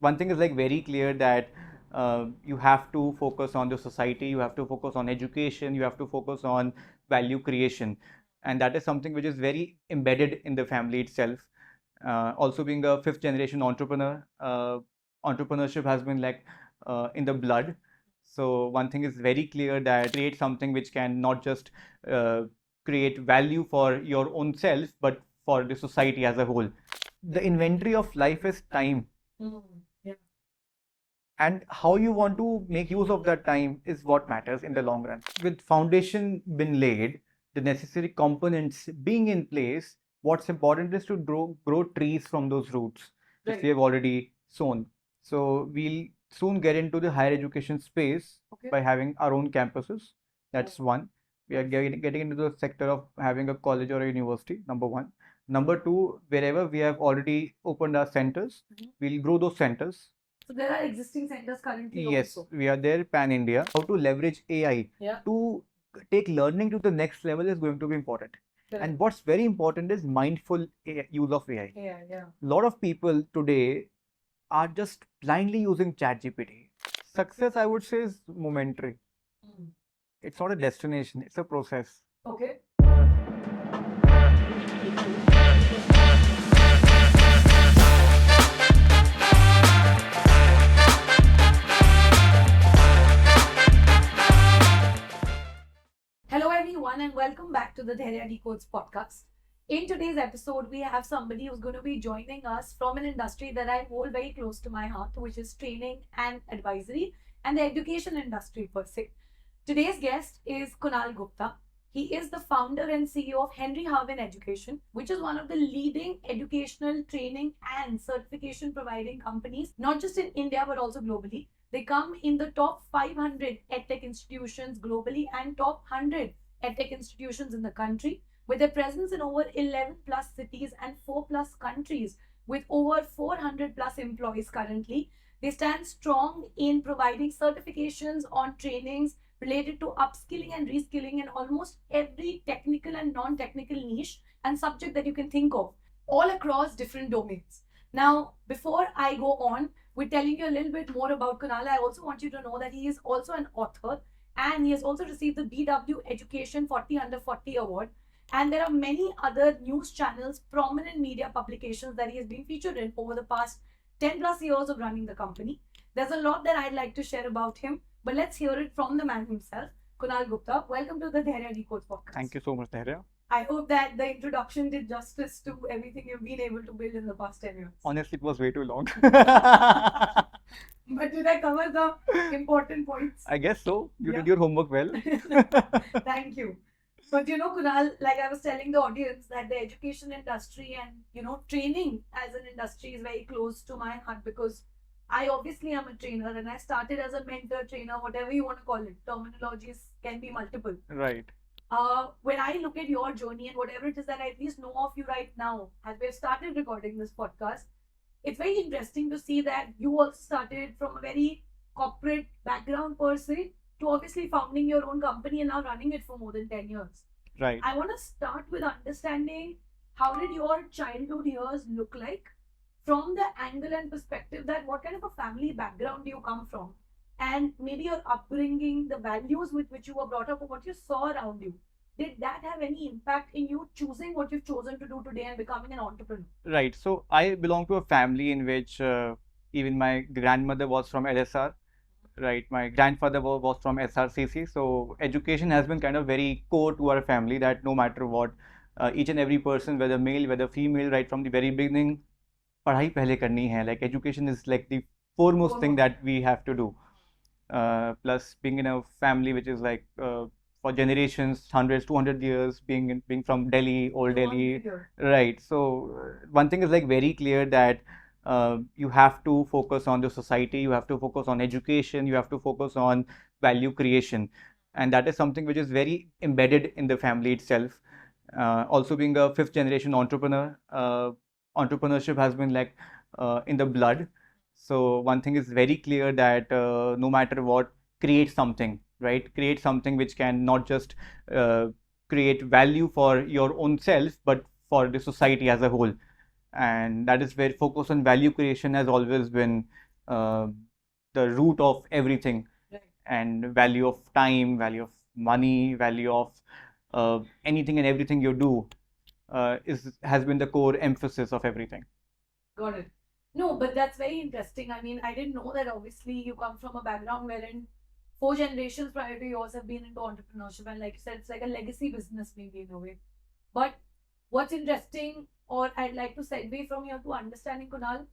one thing is like very clear that you have to focus on the society, you have to focus on education, you have to focus on value creation, and that is something which is very embedded in the family itself. Also being a fifth generation entrepreneur, entrepreneurship has been like in the blood. So one thing is very clear that create something which can not just uh, create value for your own self, but for the society as a whole. The inventory of life is time. Yeah. And how you want to make use of that time is what matters in the long run. With foundation been laid, the necessary components being in place, what's important is to grow trees from those roots, which we Right. have already sown. So we'll soon get into the higher education space Okay. by having our own campuses. That's one. We are getting into the sector of having a college or a university, number one. Number two, wherever we have already opened our centers, we'll grow those centers. So there are existing centers currently Yes, also. we are there pan India. How to leverage AI Yeah. to take learning to the next level is going to be important. Correct. And what's very important is mindful use of AI. Yeah. A lot of people today are just blindly using ChatGPT. Success, I would say, is momentary. It's not a destination, it's a process. Okay. Hello everyone and welcome back to the Dharya Decodes podcast. In today's episode, we have somebody who's going to be joining us from an industry that I hold very close to my heart, which is training and advisory and the education industry per se. Today's guest is Kounal Gupta. He is the founder and CEO of Harvin Education, which is one of the leading educational training and certification providing companies, not just in India but also globally. They come in the top 500 Edtech institutions globally and top 100 Edtech institutions in the country, with a presence in over 11 plus cities and 4 plus countries, with over 400 plus employees currently. They stand strong in providing certifications on trainings related to upskilling and reskilling in almost every technical and non-technical niche and subject that you can think of, all across different domains. Now, before I go on with telling you a little bit more about Kounal, I also want you to know that he is also an author and he has also received the BW Education 40 Under 40 Award. And there are many other news channels, prominent media publications that he has been featured in over the past 10 plus years of running the company. There's a lot that I'd like to share about him, but let's hear it from the man himself, Kounal Gupta. Welcome to the Dharya Decodes podcast. Thank you so much, Dharya. I hope that the introduction did justice to everything you've been able to build in the past 10 years. Honestly, it was way too long. But did I cover the important points? I guess so. You Yeah. did your homework well. Thank you. But Kounal, like I was telling the audience, that the education industry and training as an industry is very close to my heart, because I obviously am a trainer and I started as a mentor, trainer, whatever you want to call it. Terminologies can be multiple. Right. When I look at your journey and whatever it is that I at least know of you right now, as we've started recording this podcast, it's very interesting to see that you also started from a very corporate background per se to obviously founding your own company and now running it for more than 10 years. Right. I want to start with understanding how did your childhood years look like, from the angle and perspective that what kind of a family background do you come from, and maybe your upbringing, the values with which you were brought up, or what you saw around you. Did that have any impact in you choosing what you've chosen to do today and becoming an entrepreneur? Right. So I belong to a family in which even my grandmother was from LSR. Right. My grandfather was from SRCC. So education has been kind of very core to our family, that no matter what, each and every person, whether male, whether female, right from the very beginning, पढ़ाई पहले करनी है. Like education is like the foremost thing that we have to do. Plus being in a family which is like for generations, hundreds, 200 years, being from Delhi, old Delhi, right? So one thing is like very clear that you have to focus on the society, you have to focus on education, you have to focus on value creation, and that is something which is very embedded in the family itself. Also being a fifth generation entrepreneur, entrepreneurship has been like in the blood. So one thing is very clear that no matter what, create something, right? Create something which can not just create value for your own self, but for the society as a whole. And that is where focus on value creation has always been uh, the root of everything, Right. and value of time, value of money, value of anything and everything you do has been the core emphasis of everything. Got it. No, but that's very interesting. I mean, I didn't know that obviously you come from a background wherein 4 generations prior to yours have been into entrepreneurship, and like you said, it's like a legacy business maybe in a way. But what's interesting, or I'd like to segue from here to understanding, Kunal,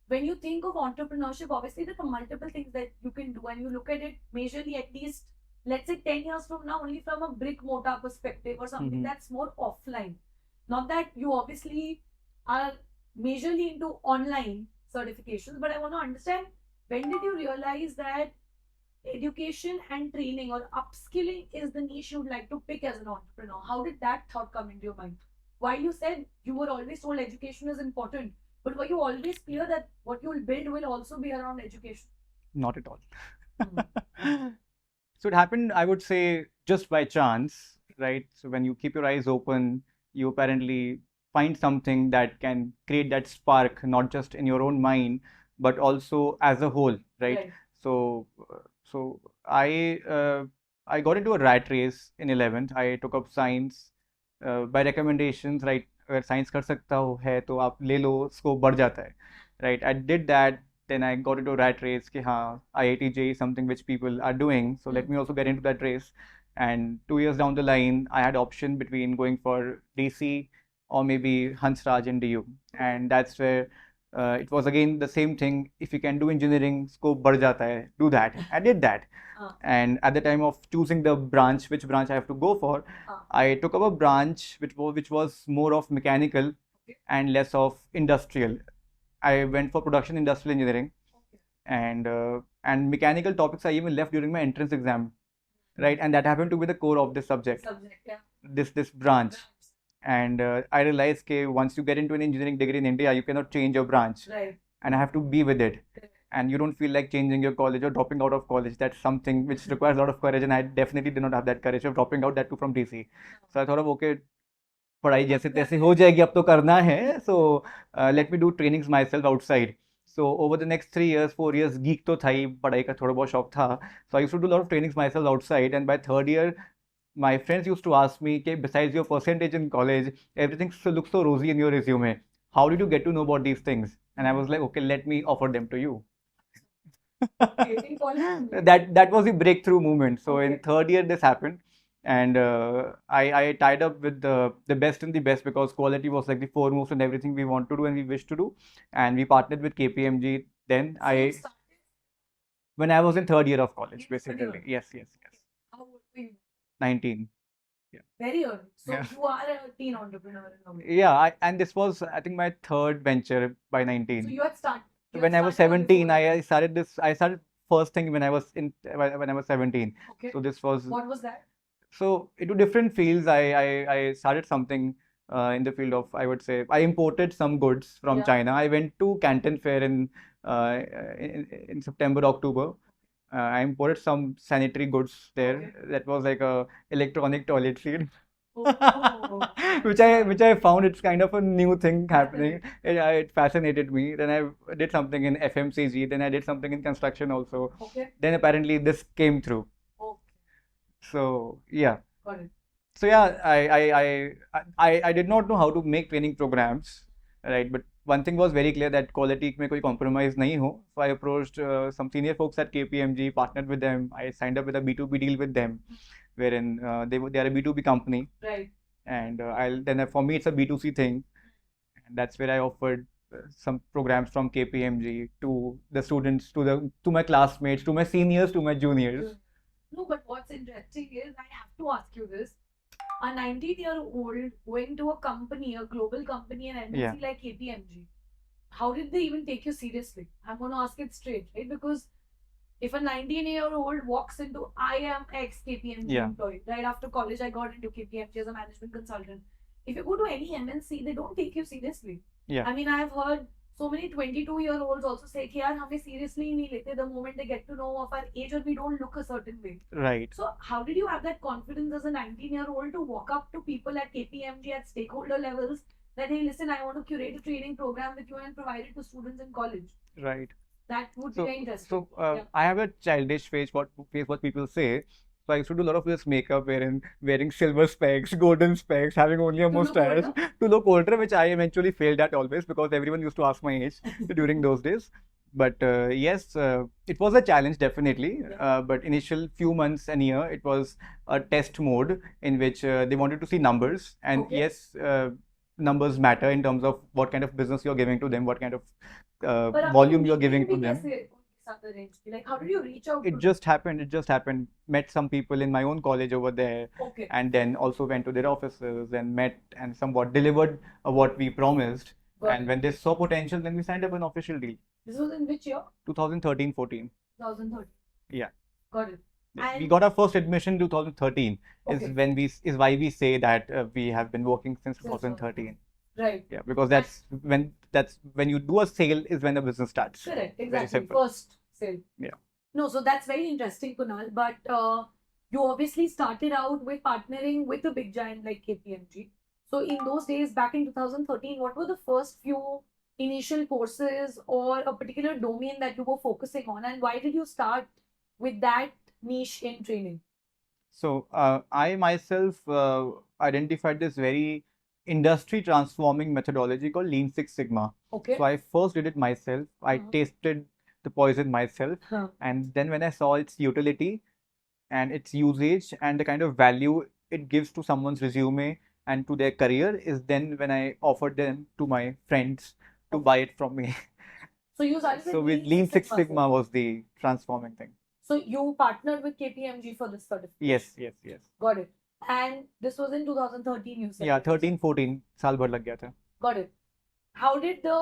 when you think of entrepreneurship, obviously there are multiple things that you can do, and you look at it majorly at least, let's say 10 years from now, only from a brick mortar perspective or something that's more offline. Not that you obviously are majorly into online certifications, but I want to understand, when did you realize that education and training or upskilling is the niche you'd like to pick as an entrepreneur? How did that thought come into your mind? While you said you were always told education is important, but were you always clear that what you will build will also be around education? Not at all. So it happened, I would say, just by chance, right? So when you keep your eyes open, you apparently find something that can create that spark, not just in your own mind, but also as a whole, right? So, so I got into a rat race in 11th. I took up science by recommendations, right? अगर science कर सकता हो है तो आप ले लो, scope बढ़ जाता है, right? I did that. Then I got into a rat race कि हाँ, IIT JEE is something which people are doing, so let me also get into that race. And 2 years down the line, I had option between going for DC or maybe Hansraj in DU, and that's where it was again the same thing. If you can do engineering, scope बढ़ जाता है, do that. I did that. And at the time of choosing the branch, which branch I have to go for, I took up a branch which was more of mechanical and less of industrial. I went for production industrial engineering, and mechanical topics I even left during my entrance exam, right? And that happened to be the core of this subject, this branch. And I realized that once you get into an engineering degree in India, you cannot change your branch, Right. and I have to be with it. And you don't feel like changing your college or dropping out of college. That's something which requires a lot of courage, and I definitely did not have that courage of dropping out, that too from DC. So I thought of, okay, पढ़ाई जैसे तैसे हो जाएगी, अब तो करना है, so let me do trainings myself outside. So over the next 3 years, 4 years, geek तो था ही, पढ़ाई का थोड़ा बहुत शौक था. So I used to do a lot of trainings myself outside, and by third year, my friends used to ask me, okay, besides your percentage in college, everything looks so rosy in your resume. How did you get to know about these things? And I was like, okay, let me offer them to you. that was the breakthrough moment. So in third year, this happened. And I tied up with the best in the best, because quality was like the foremost in everything we want to do and we wish to do. And we partnered with KPMG. Then when I was in third year of college, basically. Yes. How old were you? 19. Very early. So you are a teen entrepreneur in a way. Yeah, and this was, I think, my third venture by 19. So you had started. When I was 17, I started this. I started first thing when I was 17. Okay. So this was. What was that? So into different fields, I started something in the field of, I would say, I imported some goods from China. I went to Canton Fair in September, October. I imported some sanitary goods there. Okay. That was like a electronic toilet seat. Oh, which I found it's kind of a new thing happening. It fascinated me. Then I did something in FMCG. Then I did something in construction also. Okay. Then apparently this came through. Okay. So yeah. Got it. So yeah, I did not know how to make training programs, right? But one thing was very clear, that quality में कोई compromise नहीं हो. So I approached some senior folks at KPMG, partnered with them. I signed up with a B2B deal with them, wherein they are a B2B company. Right. And for me it's a B2C thing, and that's where I offered some programs from KPMG to the students, to my classmates, to my seniors, to my juniors. No, but what's interesting is, I have to ask you this. A 19-year-old going to a company, a global company, an MNC like KPMG, how did they even take you seriously? I'm going to ask it straight, right? Because if a 19-year-old walks into, I am ex-KPMG employee, right after college I got into KPMG as a management consultant. If you go to any MNC, they don't take you seriously. Yeah. I mean, I've heard so many 22-year-olds also say, yaar, hame seriously nahi lete the moment they get to know of our age, or we don't look a certain way. Right. So how did you have that confidence as a 19-year-old to walk up to people at KPMG at stakeholder levels that, hey, listen, I want to curate a training program with you and provide it to students in college? Right. That would be very interesting. So Yeah. I have a childish face, what people say. So I used to do a lot of this makeup, wearing silver specs, golden specs, having only a To look mustache older? to look older, which I eventually failed at always because everyone used to ask my age during those days. But yes, it was a challenge definitely. Yeah. But initial few months and year, it was a test mode in which they wanted to see numbers, and Okay. yes, numbers matter in terms of what kind of business you're giving to them, what kind of But volume you're giving to आपने them. कैसे उनके साथ arrange की? Like, how did you reach out It to just happened. It just happened. Met some people in my own college over there, them? Okay. and then also went to their offices and met and somewhat delivered what we promised. Got And it. when they saw potential, then we signed up an official deal. This was in which year? 2013-14. 2013. Yeah. Got it. We And got our first admission in 2013. okay. Is why we say that we have been working since Since 2013. Right. Yeah, because that's when you do a sale is when the business starts. Correct. Very Exactly. simple. First sale. Yeah. No, so that's very interesting, Kunal. But you obviously started out with partnering with a big giant like KPMG. So in those days, back in 2013, what were the first few initial courses or a particular domain that you were focusing on, and why did you start with that niche in training? So I myself identified this very industry transforming methodology called Lean Six Sigma. Okay. So I first did it myself. I tasted the poison myself, Huh. and then when I saw its utility and its usage and the kind of value it gives to someone's resume and to their career, is then when I offered them to my friends to buy it from me. So you started So with Lean Six Sigma was the transforming thing. So you partnered with KPMG for this certificate? Yes. Got it. And this was in 2013, you said? Yeah, 13-14 साल भर लग गया था. Got it. How did the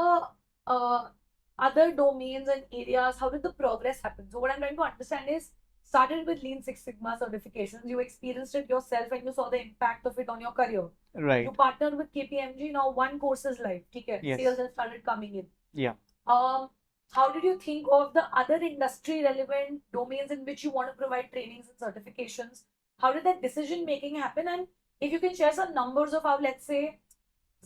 other domains and areas, how did the progress happen? So what I'm trying to understand is, started with Lean Six Sigma certifications, you experienced it yourself and you saw the impact of it on your career. Right. You partnered with KPMG, now one course is live. Okay. Yes. Sales have started coming in. Yeah. How did you think of the other industry relevant domains in which you want to provide trainings and certifications? How did that decision making happen? And if you can share some numbers of how, let's say,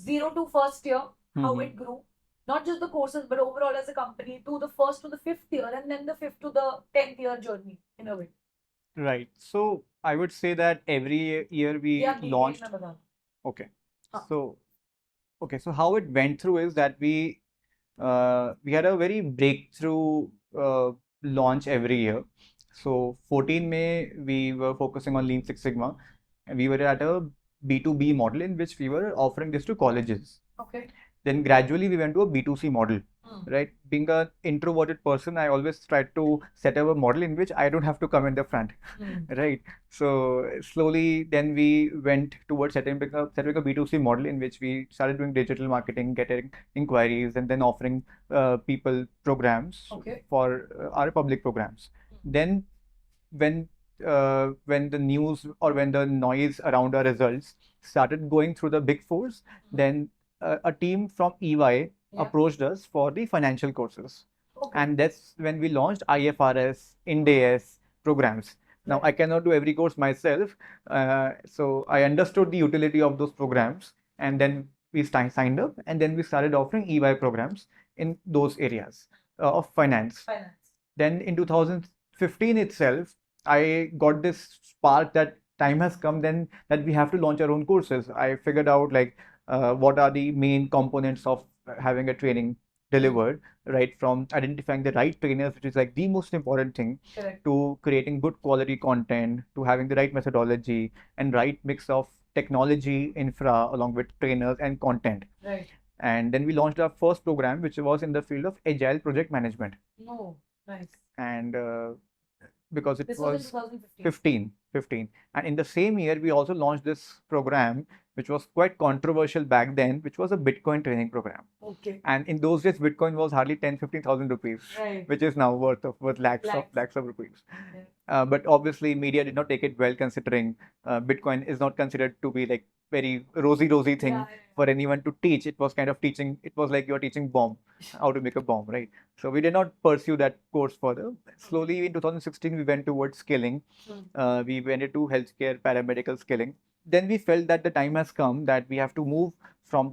0 to first year, how it grew, not just the courses, but overall as a company, to the first to the fifth year, and then the fifth to the 10th year journey in a way. Right. So I would say that every year we launched. Okay. So how it went through is that we had a very breakthrough launch every year. So 14 May we were focusing on Lean Six Sigma, and we were at a B2B model in which we were offering this to colleges. Okay. Then gradually we went to a B2C model. Right. Being an introverted person, I always tried to set up a model in which I don't have to come in the front. Right. So slowly then we went towards setting up a B2C model in which we started doing digital marketing, getting inquiries, and then offering people programs for our public programs. Then when the news or when the noise around our results started going through the big fours, then a team from EY approached us for the financial courses. And that's when we launched IFRS, Ind AS programs. Now, I cannot do every course myself. So I understood the utility of those programs, and then we signed up, and then we started offering EY programs in those areas of finance. Then in 2015 itself, I got this spark that time has come then that we have to launch our own courses. I figured out like what are the main components of having a training delivered, right from identifying the right trainers, which is like the most important thing, to creating good quality content, to having the right methodology and right mix of technology, infra, along with trainers and content. Right. And then we launched our first program, which was in the field of agile project management. Oh, nice. And because it This was in 2015. 15. And in the same year, we also launched this program, which was quite controversial back then, which was a Bitcoin training program. Okay. And in those days, Bitcoin was hardly 10,000-15,000 rupees, right, which is now worth lakhs of rupees. Yeah. But obviously, media did not take it well, considering Bitcoin is not considered to be like very rosy thing for anyone to teach. It was kind of teaching. It was like you're teaching bomb, how to make a bomb, right? So we did not pursue that course further. Slowly in 2016, we went towards skilling. We went into healthcare, paramedical skilling. Then we felt that the time has come that we have to move from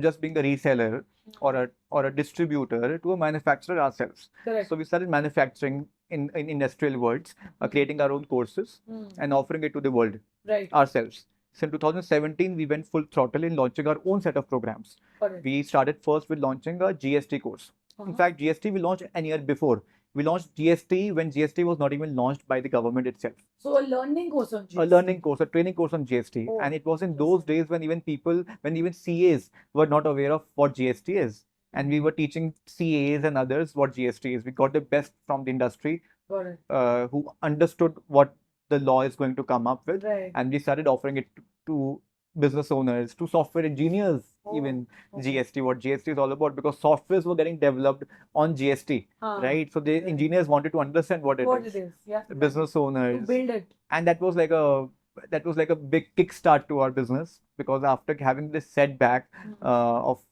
just being the reseller or a distributor to a manufacturer ourselves. Correct. So we started manufacturing in industrial words, creating our own courses and offering it to the world Right. ourselves. So in 2017, we went full throttle in launching our own set of programs. Correct. We started first with launching a GST course. In fact, GST we launched an year before. We launched GST when GST was not even launched by the government itself. So a learning course on GST. A learning course, a training course on GST. Oh, and it was in those days when even CAs were not aware of what GST is. And we were teaching CAs and others what GST is. We got the best from the industry who understood what the law is going to come up with. Right. And we started offering it to business owners, to software engineers, even GST, what GST is all about, because softwares were getting developed on GST, right? So the engineers wanted to understand what it is. Yeah. The business owners. To build it. And that was like a big kickstart to our business, because after having this setback of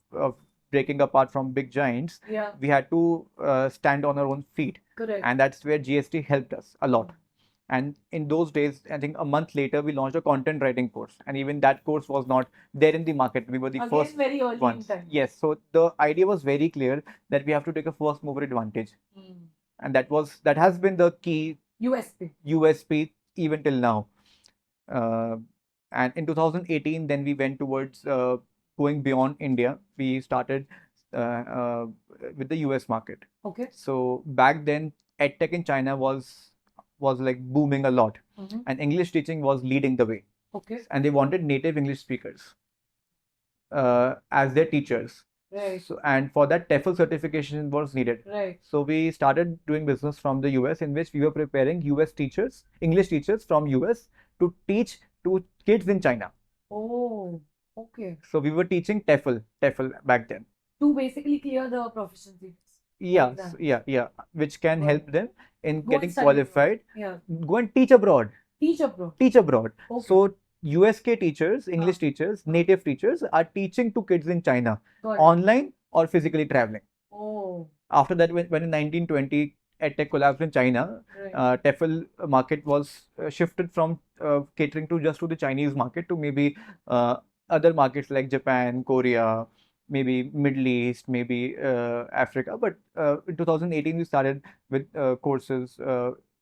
breaking apart from big giants, we had to stand on our own feet. Correct. And that's where GST helped us a lot. And in those days, I think a month later, we launched a content writing course. And even that course was not there in the market. We were the first very early ones. in time. Yes. So the idea was very clear that we have to take a first mover advantage. And that has been the key USP even till now. And in 2018, then we went towards going beyond India. We started with the US market. Okay. So back then, Edtech in China was like booming a lot, and English teaching was leading the way. Okay. And they wanted native English speakers as their teachers. Right. So, and for that, TEFL certification was needed. Right. So we started doing business from the US, in which we were preparing English teachers from US to teach to kids in China. Oh, okay. So we were teaching TEFL back then. To basically clear the proficiency. Yeah, which can help them in getting study qualified. Yeah. Go and teach abroad. Teach abroad. Okay. So USK teachers, English teachers, native teachers are teaching to kids in China online or physically traveling. Oh. After that, when in 1920 EdTech collapsed in China, TEFL market was shifted from catering to just to the Chinese market to maybe other markets like Japan, Korea, maybe Middle East, maybe Africa. But in 2018, we started with courses.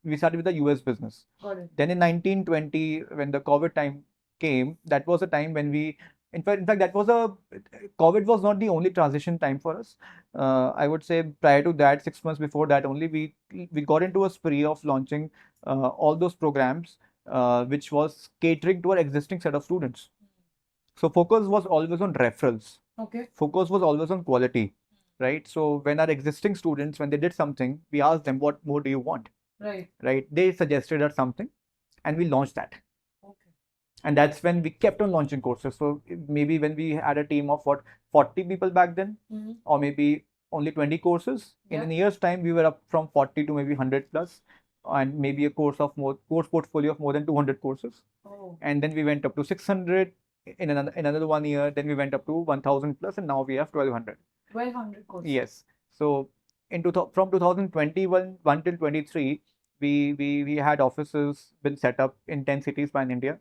We started with the US business. Got it. Then in 1920, when the COVID time came, that was a time when we, in fact, COVID was not the only transition time for us. I would say prior to that, 6 months before that only, we got into a spree of launching all those programs, which was catering to our existing set of students. So focus was always on referrals. Okay. Focus was always on quality, right? So when our existing students, when they did something, we asked them, what more do you want? Right. They suggested us something, and we launched that. Okay. And that's when we kept on launching courses. So maybe when we had a team of 40 people back then, or maybe only 20 courses, in a year's time, we were up from 40 to maybe 100 plus, and maybe a course portfolio of more than 200 courses. Oh. And then we went up to 600 in another 1 year. Then we went up to 1,000 plus, and now we have 1,200. 1,200 courses. Yes. So from 2021 till 23, we had offices been set up in 10 cities pan India.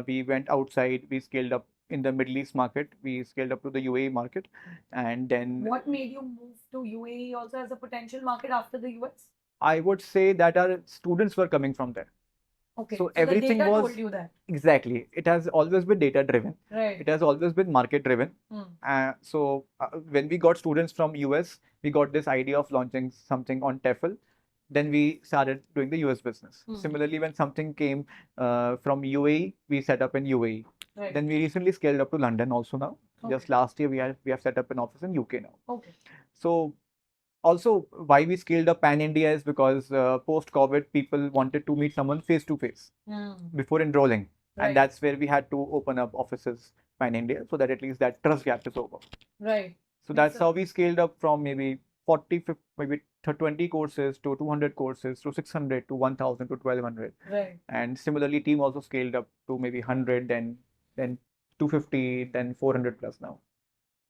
We went outside. We scaled up in the Middle East market. We scaled up to the UAE market, and then. What made you move to UAE also as a potential market after the US? I would say that our students were coming from there. Okay. So everything the data was told you that. Exactly. It has always been data driven. Right. It has always been market driven. So when we got students from US, we got this idea of launching something on TEFL. Then we started doing the US business. Similarly, when something came from UAE, we set up in UAE. Right. Then we recently scaled up to London also now. Okay. Just last year, we have set up an office in UK now. Okay. So also, why we scaled up pan India is because post-COVID, people wanted to meet someone face to face before enrolling. Right. And that's where we had to open up offices pan India, so that at least that trust gap is over. Right. So that's how we scaled up from maybe 40, 50, maybe 20 courses to 200 courses to 600 to 1,000 to 1,200. Right. And similarly, team also scaled up to maybe 100, then 250, then 400 plus now.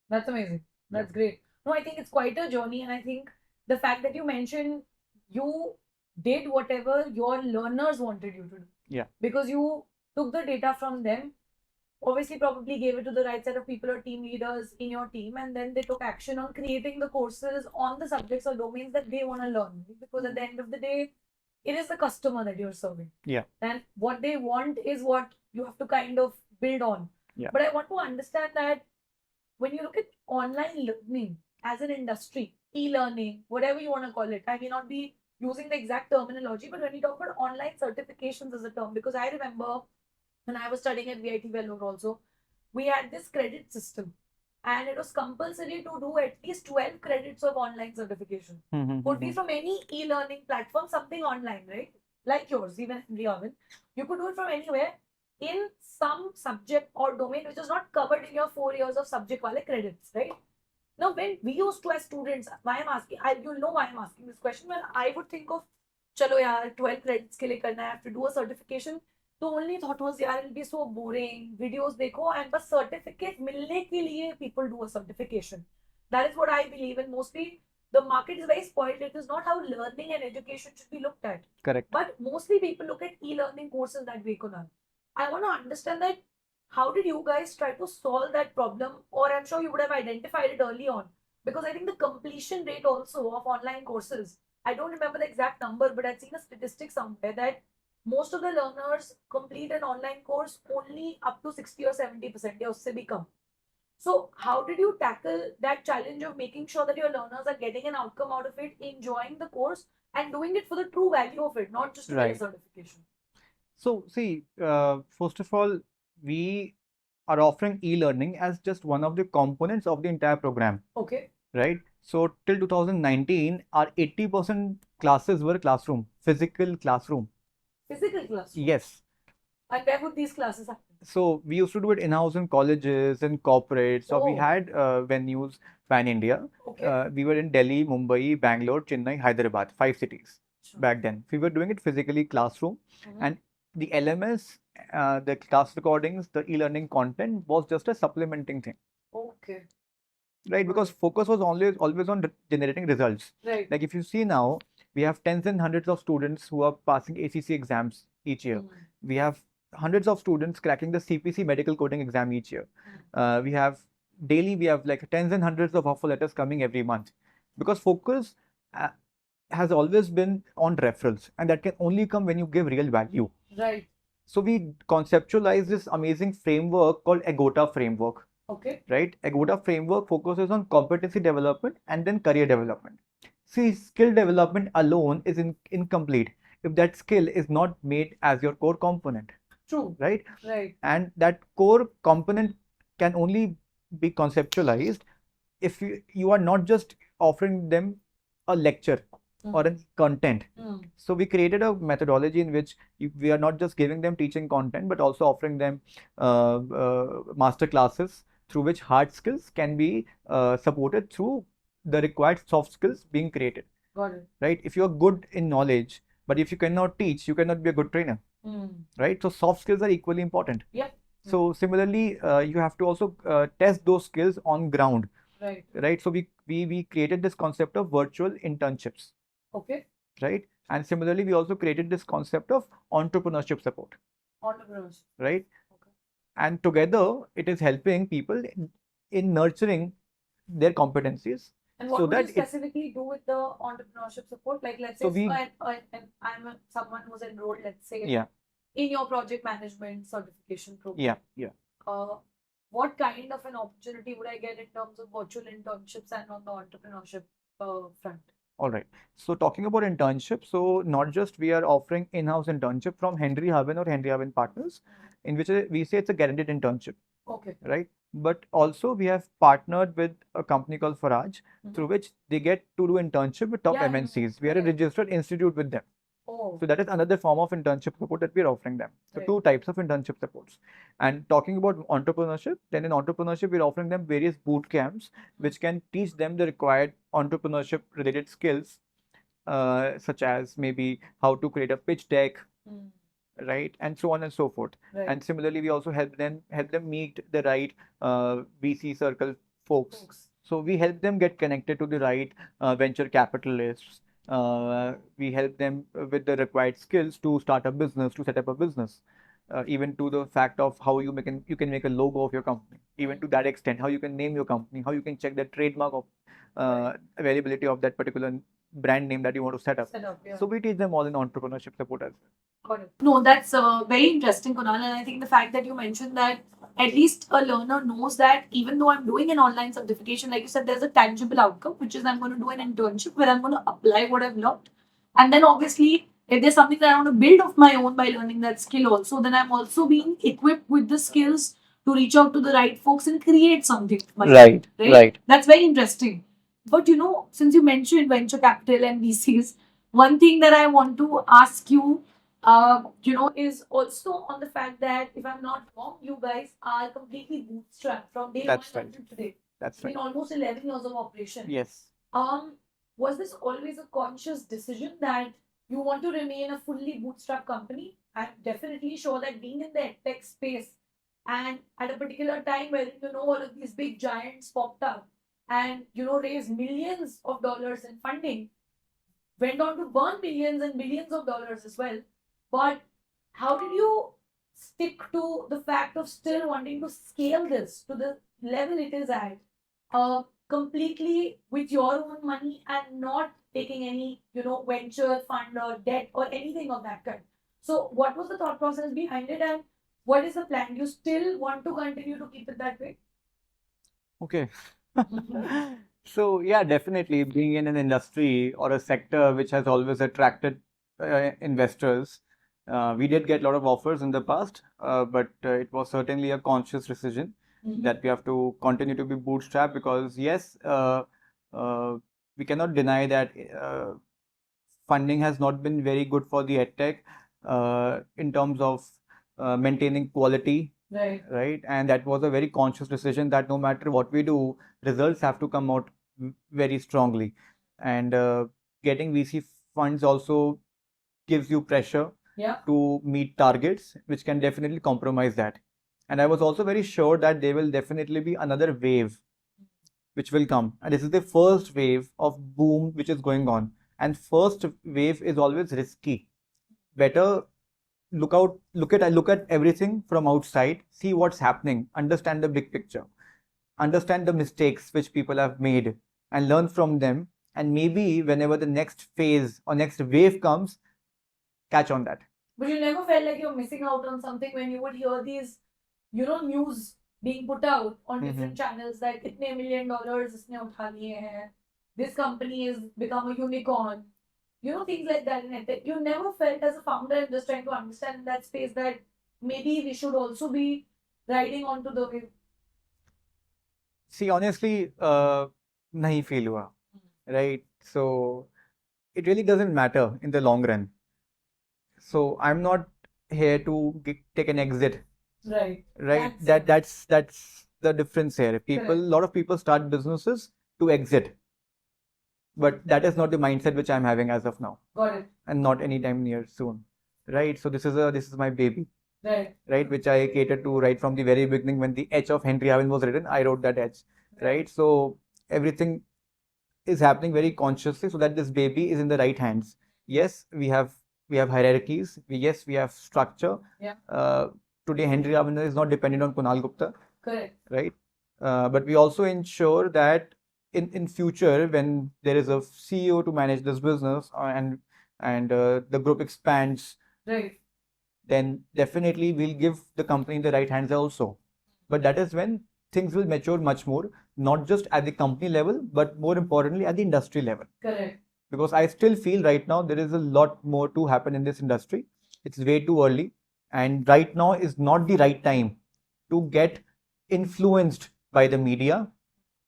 That's amazing. That's great. No, I think it's quite a journey, and I think the fact that you mentioned you did whatever your learners wanted you to do. Yeah. Because you took the data from them, obviously probably gave it to the right set of people or team leaders in your team, and then they took action on creating the courses on the subjects or domains that they want to learn. Because at the end of the day, it is the customer that you're serving. Yeah. And what they want is what you have to kind of build on. Yeah. But I want to understand that when you look at online learning as an industry, e-learning, whatever you want to call it, I may not be using the exact terminology, but when you talk about online certifications as a term, because I remember when I was studying at VIT Vellore also, we had this credit system, and it was compulsory to do at least 12 credits of online certification. Could be from any e-learning platform, something online, right? Like yours, even Harvin. You could do it from anywhere in some subject or domain which is not covered in your 4 years of subject wale credits, right? Now, when we used to as students, why I'm asking, you'll know why I'm asking this question. When I would think of, chalo yaar, 12 credits ke liye karna hai, I have to do a certification. The only thought was, yaar, it'll be so boring. Videos dekho, and bas certificate milne ke liye people do a certification. That is what I believe, and mostly the market is very spoiled. It is not how learning and education should be looked at. Correct. But mostly people look at e-learning courses that way, Kunal. I want to understand that how did you guys try to solve that problem? Or I'm sure you would have identified it early on. Because I think the completion rate also of online courses, I don't remember the exact number, but I'd seen a statistic somewhere that most of the learners complete an online course only up to 60 or 70%. या उससे भी कम. So how did you tackle that challenge of making sure that your learners are getting an outcome out of it, enjoying the course, and doing it for the true value of it, not just to get a certification? So, see, first of all, we are offering e-learning as just one of the components of the entire program. Okay. Right? So, till 2019, our 80% classes were classroom, physical classroom. Physical classroom? Yes. And where would these classes happen? So, we used to do it in-house in colleges and corporates. So, we had venues pan-India. Okay. We were in Delhi, Mumbai, Bangalore, Chennai, Hyderabad, 5 cities back then. We were doing it physically classroom. And the LMS, the class recordings, the e-learning content was just a supplementing thing. Okay. Right, because focus was always on generating results. Right. Like if you see now, we have tens and hundreds of students who are passing ACC exams each year. We have hundreds of students cracking the CPC medical coding exam each year. We have like tens and hundreds of offer letters coming every month, because focus has always been on referrals, and that can only come when you give real value. Right. So we conceptualize this amazing framework called Agota framework. Okay. Right? Agota framework focuses on competency development and then career development. See, skill development alone is incomplete if that skill is not made as your core component. True. Right? Right. And that core component can only be conceptualized if you are not just offering them a lecture or a content. So we created a methodology in which we are not just giving them teaching content, but also offering them master classes through which hard skills can be supported through the required soft skills being created. Got it. Right? If you are good in knowledge, but if you cannot teach, you cannot be a good trainer. Right? So soft skills are equally important. Yeah. So similarly, you have to also test those skills on ground. Right. Right? So we created this concept of virtual internships. Okay. Right? And similarly, we also created this concept of entrepreneurship support. Entrepreneurship. Right? Okay. And together, it is helping people in nurturing their competencies. And what would you specifically do with the entrepreneurship support? Like, let's say, I'm someone who's enrolled, let's say, in your project management certification program. What kind of an opportunity would I get in terms of virtual internships and on the entrepreneurship front? All right. So talking about internship, so not just we are offering in-house internship from Henry Harvin or Henry Harvin partners, in which we say it's a guaranteed internship. Okay. Right. But also we have partnered with a company called Faraj, through which they get to do internship with top MNCs. We are a registered institute with them. So that is another form of internship support that we are offering them. So two types of internship supports. And talking about entrepreneurship, then in entrepreneurship, we're offering them various boot camps, which can teach them the required entrepreneurship related skills, such as maybe how to create a pitch deck, right, and so on and so forth. And similarly, we also help them meet the right VC circle folks. So we help them get connected to the right venture capitalists. We help them with the required skills to start a business, to set up a business. even to the fact of how you can make a logo of your company, even to that extent, how you can name your company, how you can check the trademark of availability of that particular brand name that you want to set up. Yeah. So we teach them all in entrepreneurship support as well. Got it. No, that's very interesting, Kunal. And I think the fact that you mentioned that at least a learner knows that even though I'm doing an online certification, like you said, there's a tangible outcome, which is I'm going to do an internship where I'm going to apply what I've learned. And then obviously, if there's something that I want to build of my own by learning that skill also, then I'm also being equipped with the skills to reach out to the right folks and create something. Right. That's very interesting. But since you mentioned venture capital and VCs, one thing that I want to ask you is also on the fact that if I'm not wrong, you guys are completely bootstrapped from day That's one right. until today. That's In right. almost 11 years of operation. Yes. Was this always a conscious decision that you want to remain a fully bootstrapped company? I'm definitely sure that being in the edtech space and at a particular time where all of these big giants popped up and raised millions of dollars in funding, went on to burn millions and billions of dollars as well. But how did you stick to the fact of still wanting to scale this to the level it is at, completely with your own money and not taking any, venture fund or debt or anything of that kind? So, what was the thought process behind it, and what is the plan? Do you still want to continue to keep it that way? Okay. So yeah, definitely being in an industry or a sector which has always attracted investors, we did get a lot of offers in the past, but it was certainly a conscious decision that we have to continue to be bootstrapped because yes, we cannot deny that funding has not been very good for the edtech in terms of maintaining quality. Right. And that was a very conscious decision that no matter what we do, results have to come out very strongly. And getting VC funds also gives you pressure to meet targets, which can definitely compromise that. And I was also very sure that there will definitely be another wave which will come. And this is the first wave of boom which is going on. And first wave is always risky. Better look at everything from outside, see what's happening, understand the big picture, understand the mistakes which people have made and learn from them, and maybe whenever the next phase or next wave comes, catch on that. But you never felt like you're missing out on something when you would hear these, news being put out on different channels that itne $1 million isne utha liye hain, this company has become a unicorn, things like that in edtech. You never felt as a founder and just trying to understand in that space that maybe we should also be riding onto the wave? See, honestly, nahi feel hua, right? So it really doesn't matter in the long run. So I'm not here to take an exit. Right. Right. That's the difference here. A lot of people start businesses to exit, but that is not the mindset which I'm having as of now. Got it. And not anytime near soon. Right. So this is my baby. Right. Which I catered to right from the very beginning when the H of Henry Harvin was written. I wrote that H. Right. So everything is happening very consciously so that this baby is in the right hands. Yes, we have hierarchies. Yes, we have structure. Today, Henry Harvin is not dependent on Kounal Gupta. Correct. Right. But we also ensure that in future, when there is a CEO to manage this business and the group expands, right, then definitely we'll give the company in the right hands also. But that is when things will mature much more, not just at the company level, but more importantly at the industry level. Correct. Because I still feel right now there is a lot more to happen in this industry. It's way too early. And right now is not the right time to get influenced by the media,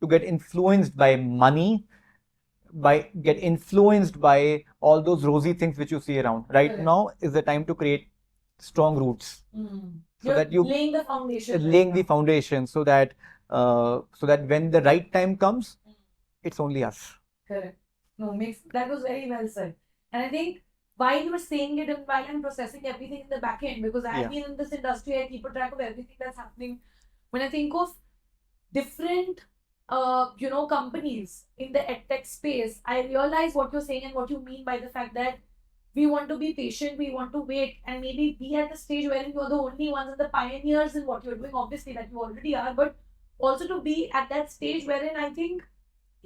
to get influenced by money, get influenced by all those rosy things which you see around. Right now is the time to create strong roots. So that you laying the foundation. Laying the foundation so that when the right time comes, it's only us. Correct. No, that was very well said. And I think while you were saying it and while I'm processing everything in the back end, because I've been in this industry, I keep a track of everything that's happening. When I think of different companies in the edtech space, I realize what you're saying and what you mean by the fact that we want to be patient, we want to wait, and maybe be at the stage where you're the only ones and the pioneers in what you're doing, obviously, that you already are, but also to be at that stage wherein I think,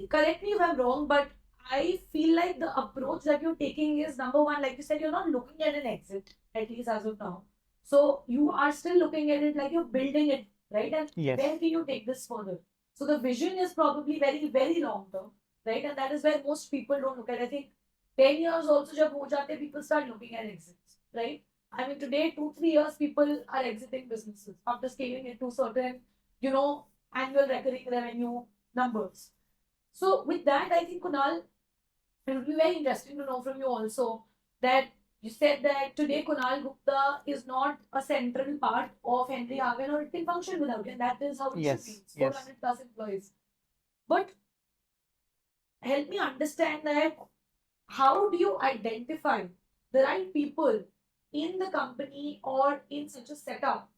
correct me if I'm wrong, but I feel like the approach that you're taking is number one, like you said, you're not looking at an exit, at least as of now. So you are still looking at it like you're building it, right? And Yes. where can you take this further? So the vision is probably very, very long term, right? And that is where most people don't look at. I think 10 years also, jab ho jate, people start looking at exits, right? I mean, today, 2-3 years, people are exiting businesses after scaling it to certain, annual recurring revenue numbers. So with that, I think, Kunal, it would be very interesting to know from you also that you said that today Kunal Gupta is not a central part of Henry Harvin, or it can function without it. And that is how it Yes, should be. It's yes. 400 plus employees. But help me understand that how do you identify the right people in the company or in such a setup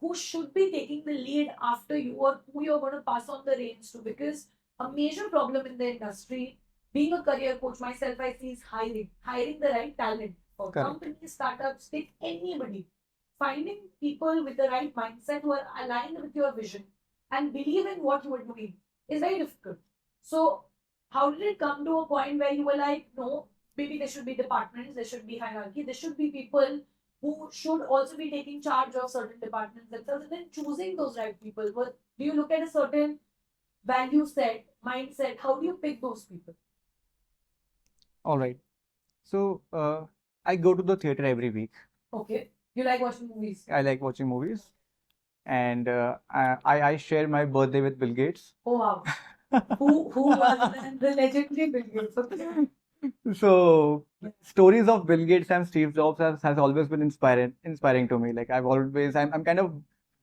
who should be taking the lead after you, or who you're going to pass on the reins to? Because a major problem in the industry, being a career coach myself, I see is hiring the right talent for Correct. companies, startups, take anybody. Finding people with the right mindset who are aligned with your vision and believe in what you are doing is very difficult. So, how did it come to a point where you were like, no, maybe there should be departments, there should be hierarchy, there should be people who should also be taking charge of certain departments themselves, and then choosing those right people? But do you look at a certain value set, mindset? How do you pick those people? All right. So I go to the theater every week. Okay. You like watching movies? I like watching movies, and I share my birthday with Bill Gates. Oh wow. who was the legendary Bill Gates? Okay. So stories of Bill Gates and Steve Jobs has always been inspiring to me. Like I'm kind of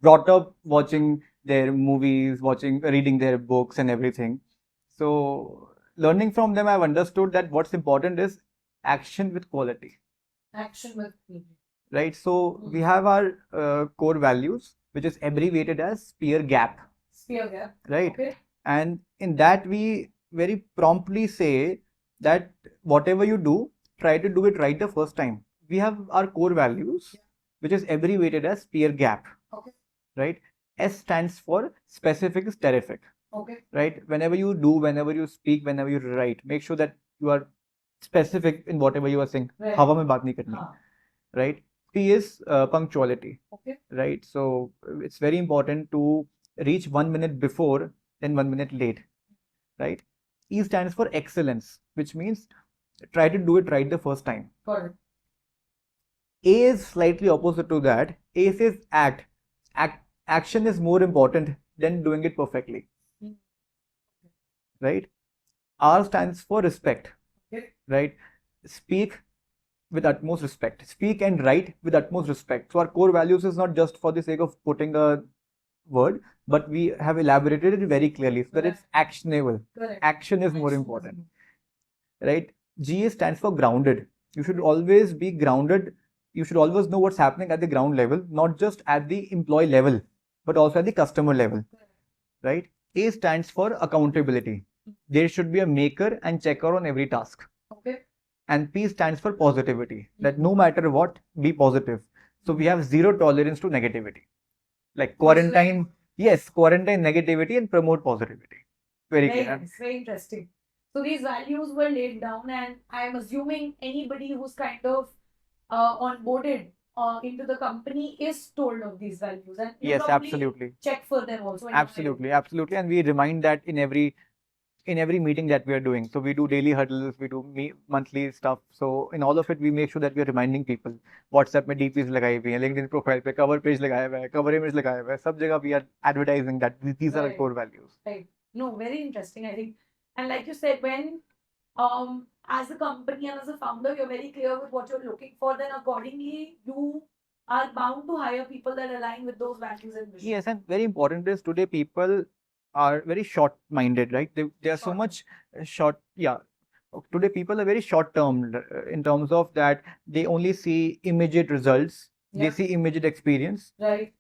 brought up watching their movies, reading their books and everything. So learning from them, I've understood that what's important is action with quality, Action with people. right? So we have our core values, which is abbreviated as SPEAR GAP, Sphere gap. right? Okay. And in that we very promptly say that whatever you do, try to do it right the first time. We have our core values, which is abbreviated as SPEAR GAP, Okay. right? S stands for specific is terrific, Okay. right? Whenever you do, whenever you speak, whenever you write, make sure that you are specific in whatever you are saying. Right. Hawa mein baat nahi karni, Haan. right? P is punctuality, Okay. right? So it's very important to reach 1 minute before than 1 minute late, right? E stands for excellence, which means try to do it right the first time. Got it. A is slightly opposite to that. A says act. Action is more important than doing it perfectly, right? R stands for respect, Okay. right? Speak with utmost respect. Speak and write with utmost respect. So our core values is not just for the sake of putting a word, but we have elaborated it very clearly so that it's actionable. Correct. Action is more important, right? G stands for grounded. You should always be grounded. You should always know what's happening at the ground level, not just at the employee level, but also at the customer level, right? A stands for accountability. There should be a maker and checker on every task. Okay. And P stands for positivity, that no matter what, be positive. So we have zero tolerance to negativity. Like quarantine, yes, quarantine negativity and promote positivity. Very Very clear. nice, very interesting. So these values were laid down, and I'm assuming anybody who's kind of onboarded into the company is told of these values, and you Yes, probably absolutely. check for them also. Absolutely, absolutely. And we remind that in every meeting that we are doing. So we do daily huddles, we do monthly stuff. So in all of it, we make sure that we are reminding people. WhatsApp में DPs लगाई हुई हैं, LinkedIn profile पे cover page लगाया हुआ है, cover image लगाया हुआ है, सब जगह we are advertising that these are our Right. core values. Right. No, very interesting, I think. And like you said, when as a company and as a founder, you're very clear with what you're looking for, then accordingly you are bound to hire people that align with those values and vision. Yes, and very important is today people are very short-minded, right? They are so Short. much short. Yeah, today people are very short-term in terms of that they only see immediate results, they Yeah. see immediate experience. Right.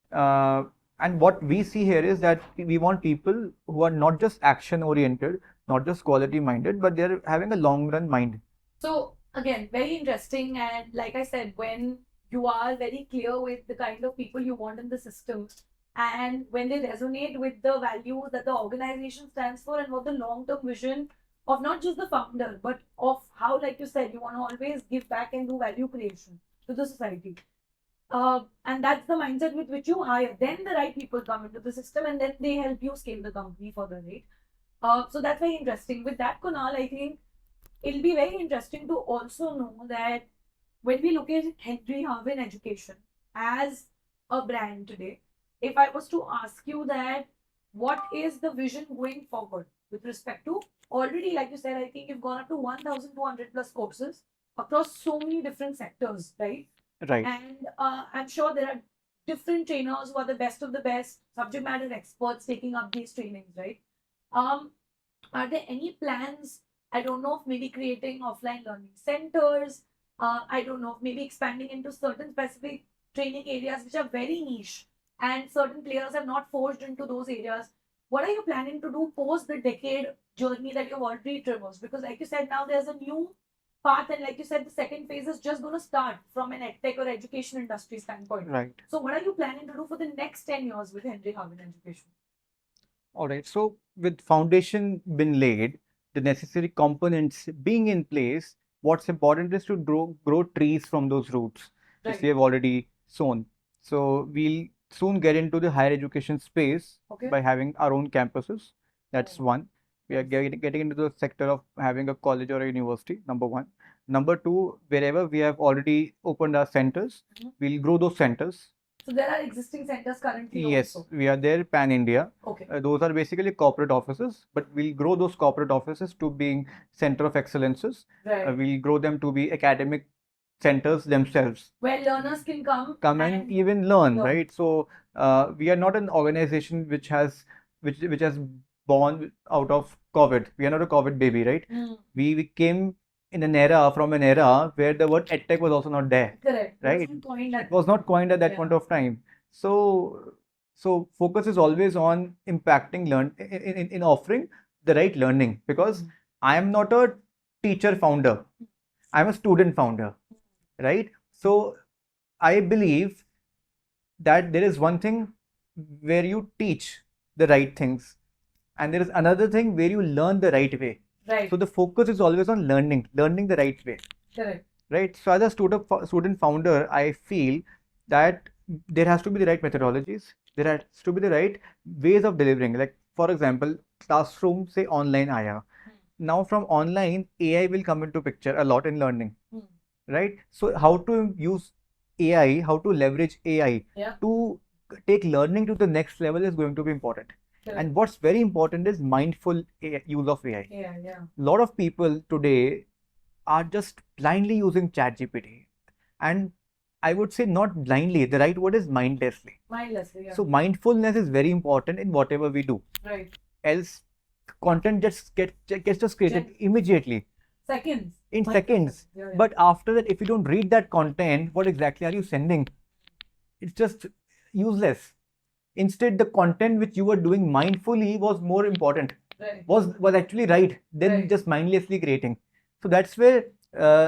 And what we see here is that we want people who are not just action-oriented, not just quality-minded, but they're having a long-run mind. So Again, very interesting. And like I said, when you are very clear with the kind of people you want in the system, and when they resonate with the values that the organization stands for and what the long-term vision of not just the founder, but of how, like you said, you want to always give back and do value creation to the society. And that's the mindset with which you hire. Then the right people come into the system and then they help you scale the company further, right? So that's very interesting. With that, Kunal, I think it'll be very interesting to also know that when we look at Henry Harvin Education as a brand today, if I was to ask you that, what is the vision going forward with respect to already, like you said, I think you've gone up to 1,200 plus courses across so many different sectors, right? Right. And I'm sure there are different trainers who are the best of the best, subject matter experts taking up these trainings, right? Um, are there any plans? I don't know, of maybe creating offline learning centers. I don't know, maybe expanding into certain specific training areas which are very niche and certain players have not forged into those areas. What are you planning to do post the decade journey that you've already traversed? Because, like you said, now there's a new path, and like you said, the second phase is just going to start from an edtech or education industry standpoint. Right. So, what are you planning to do for the next 10 years with Henry Harvin Education? All right. So with foundation been laid, the necessary components being in place, what's important is to grow trees from those roots, which Right. we have already sown. So we'll soon get into the higher education space Okay. by having our own campuses. That's one. We are getting into the sector of having a college or a university, number one. Number two, wherever we have already opened our centers, we'll grow those centers. So there are existing centers currently Yes, also. we are there pan India. Okay. Those are basically corporate offices, but we'll grow those corporate offices to being center of excellences. Right. We'll grow them to be academic centers themselves. Where learners can come And even learn, learn. right? So we are not an organization which has born out of COVID. We are not a COVID baby, right? We came in an era from an era where the word edtech was also not there. Correct. Right? It was not coined at that point of time. So focus is always on impacting in offering the right learning, because I am not a teacher founder. I'm a student founder, right? So I believe that there is one thing where you teach the right things, and there is another thing where you learn the right way. Right. So the focus is always on learning the right way. Correct. Right. So as a student founder, I feel that there has to be the right methodologies. There has to be the right ways of delivering. Like for example, classroom say online आया. Now from online, AI will come into picture a lot in learning. Right. So how to use AI, how to leverage AI to take learning to the next level is going to be important. Correct. And what's very important is mindful use of AI. A lot of people today are just blindly using ChatGPT, and I would say not blindly. The right word is mindlessly. Mindlessly, yeah. So mindfulness is very important in whatever we do. Right. Else, content just gets just created immediately. Seconds. In seconds. Yeah. But after that, if you don't read that content, what exactly are you sending? It's just useless. Instead, the content which you were doing mindfully was more important. Right. Was actually right than just mindlessly creating. So that's where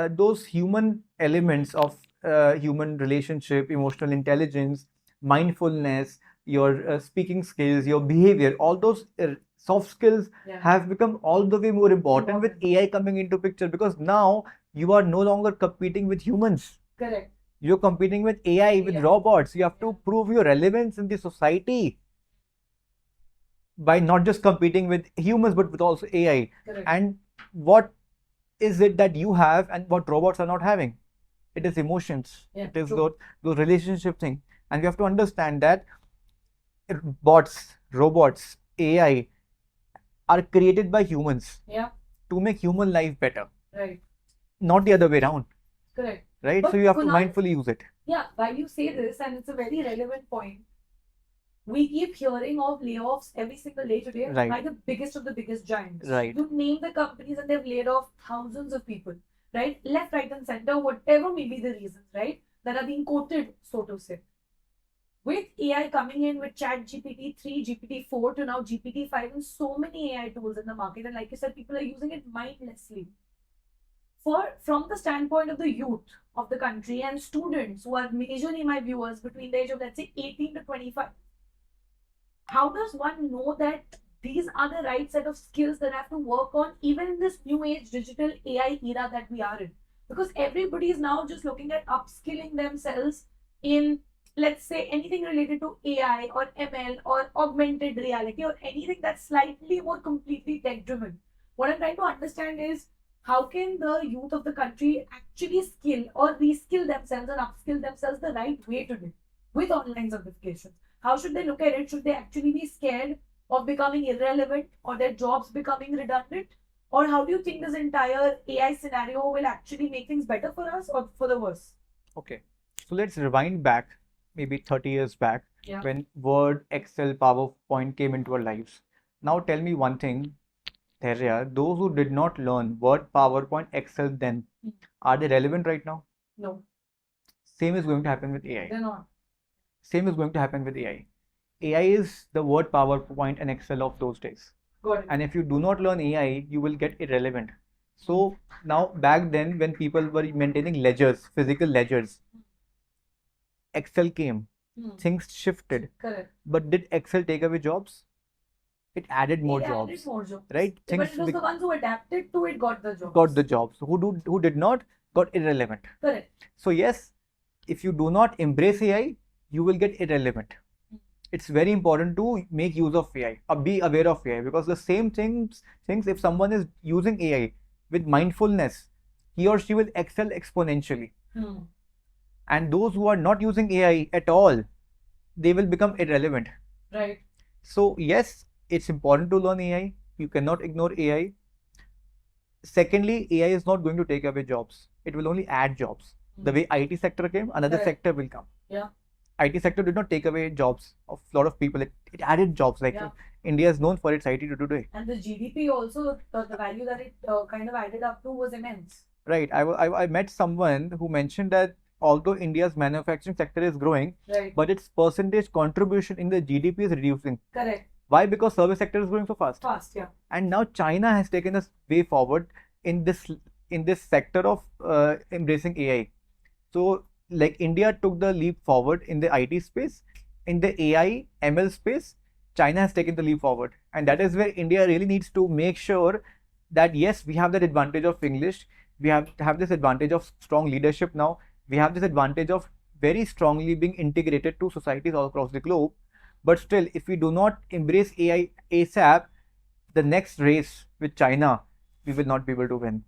those human elements of human relationship, emotional intelligence, mindfulness, your speaking skills, your behavior, all those soft skills have become all the way more important with AI coming into picture, because now you are no longer competing with humans. Correct. You're competing with AI, with robots. You have to prove your relevance in the society by not just competing with humans, but with also AI. Correct. And what is it that you have and what robots are not having? It is emotions. It is those relationship thing. And we have to understand that bots, robots, AI are created by humans to make human life better. Right. Not the other way around. Correct. Right. But so you have to mindfully use it. Yeah. While you say this, and it's a very relevant point, we keep hearing of layoffs every single day today by the biggest of the biggest giants. Right. You name the companies and they've laid off thousands of people, right? Left, right, and center, whatever may be the reasons, right? That are being quoted, so to say. With AI coming in with Chat GPT 3, GPT 4 to now GPT 5, and so many AI tools in the market, and like you said, people are using it mindlessly. from the standpoint of the youth of the country and students who are majorly my viewers between the age of, let's say, 18 to 25, how does one know that these are the right set of skills that I have to work on even in this new age digital AI era that we are in? Because everybody is now just looking at upskilling themselves in, let's say, anything related to AI or ML or augmented reality or anything that's slightly more completely tech driven. What I'm trying to understand is how can the youth of the country actually skill or reskill themselves and upskill themselves the right way today with online certifications? How should they look at it? Should they actually be scared of becoming irrelevant or their jobs becoming redundant? Or how do you think this entire AI scenario will actually make things better for us or for the worse? Okay, so let's rewind back maybe 30 years back Yeah. when Word, Excel, PowerPoint came into our lives. Now tell me one thing, Therya, those who did not learn Word, PowerPoint, Excel then, are they relevant right now? No, Same is going to happen with AI. they're not. Same is going to happen with AI. AI is the Word, PowerPoint, and Excel of those days. Got it. And if you do not learn AI, you will get irrelevant. So now, back then, when people were maintaining ledgers, physical ledgers, Excel came, things shifted. Correct. But did Excel take away jobs? It added more It jobs, added more jobs. right? Yeah, but it was the ones who adapted to it got the jobs. got the jobs. Who did not got irrelevant. Correct. So yes, if you do not embrace AI, you will get irrelevant. It's very important to make use of AI or be aware of AI, because the same things if someone is using AI with mindfulness, he or she will excel exponentially. And those who are not using AI at all, they will become irrelevant. Right. So yes, it's important to learn AI. You cannot ignore AI. Secondly, AI is not going to take away jobs. It will only add jobs. The way IT sector came, another Correct. sector will come. Yeah. IT sector did not take away jobs of a lot of people. It added jobs. Like Yeah. India is known for its IT today. And the GDP also, the value that it kind of added up to was immense. Right. I met someone who mentioned that although India's manufacturing sector is growing, Right. but its percentage contribution in the GDP is reducing. Correct. Why? Because service sector is growing so fast. Fast, yeah. And now China has taken us way forward in this sector of embracing AI. So like India took the leap forward in the IT space, in the AI ML space, China has taken the leap forward, and that is where India really needs to make sure that yes, we have that advantage of English, we have this advantage of strong leadership now, we have this advantage of very strongly being integrated to societies all across the globe. But still, if we do not embrace AI ASAP, the next race with China, we will not be able to win.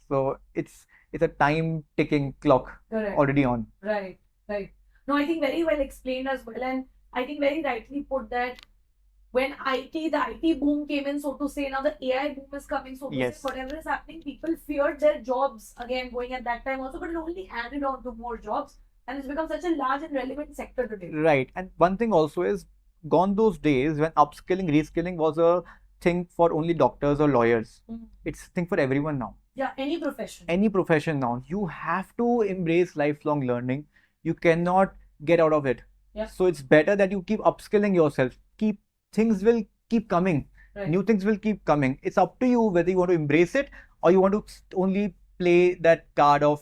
So it's a time ticking clock. Correct. Already on. Right, right. No, I think very well explained as well, and I think very rightly put that when the IT boom came in, so to say, now the AI boom is coming, so to Yes. say, whatever is happening, people feared their jobs again going at that time also, but it only added on to more jobs, and it's become such a large and relevant sector today. Right. And one thing also is, gone those days when upskilling, reskilling was a thing for only doctors or lawyers. It's a thing for everyone now. Yeah, any profession. Any profession now. You have to embrace lifelong learning. You cannot get out of it. Yeah. So it's better that you keep upskilling yourself. Things will keep coming. Right. New things will keep coming. It's up to you whether you want to embrace it or you want to only play that card of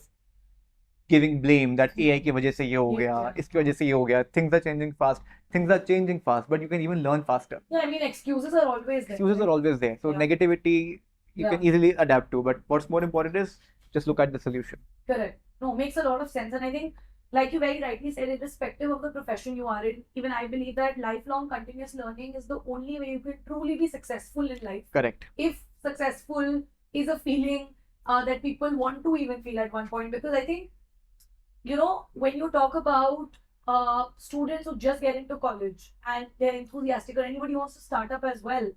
giving blame that AI की वजह से ये हो गया, इसकी वजह से ये हो गया. Things are changing fast, but you can even learn faster. Yeah, I mean, excuses are always there. Excuses are always there. So Yeah. negativity you can easily adapt to, but what's more important is just look at the solution. Correct. No, makes a lot of sense. And I think, like you very rightly said, irrespective of the profession you are in, even I believe that lifelong continuous learning is the only way you can truly be successful in life. Correct. If successful is a feeling that people want to even feel at one point, because I think, when you talk about students who just get into college and they're enthusiastic, or anybody who wants to start up as well,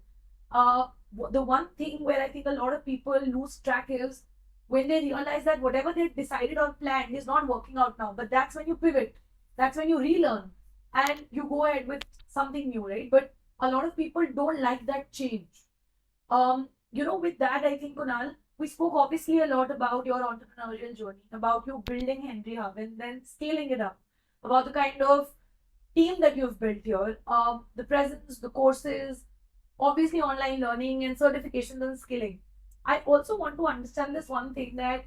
the one thing where I think a lot of people lose track is when they realize that whatever they decided or planned is not working out now. But that's when you pivot, that's when you relearn and you go ahead with something new, right? But a lot of people don't like that change. With that, I think, Kunal, we spoke obviously a lot about your entrepreneurial journey, about you building Henry Harvin, then scaling it up, about the kind of team that you've built here, the presence, the courses, obviously online learning and certifications and skilling. I also want to understand this one thing, that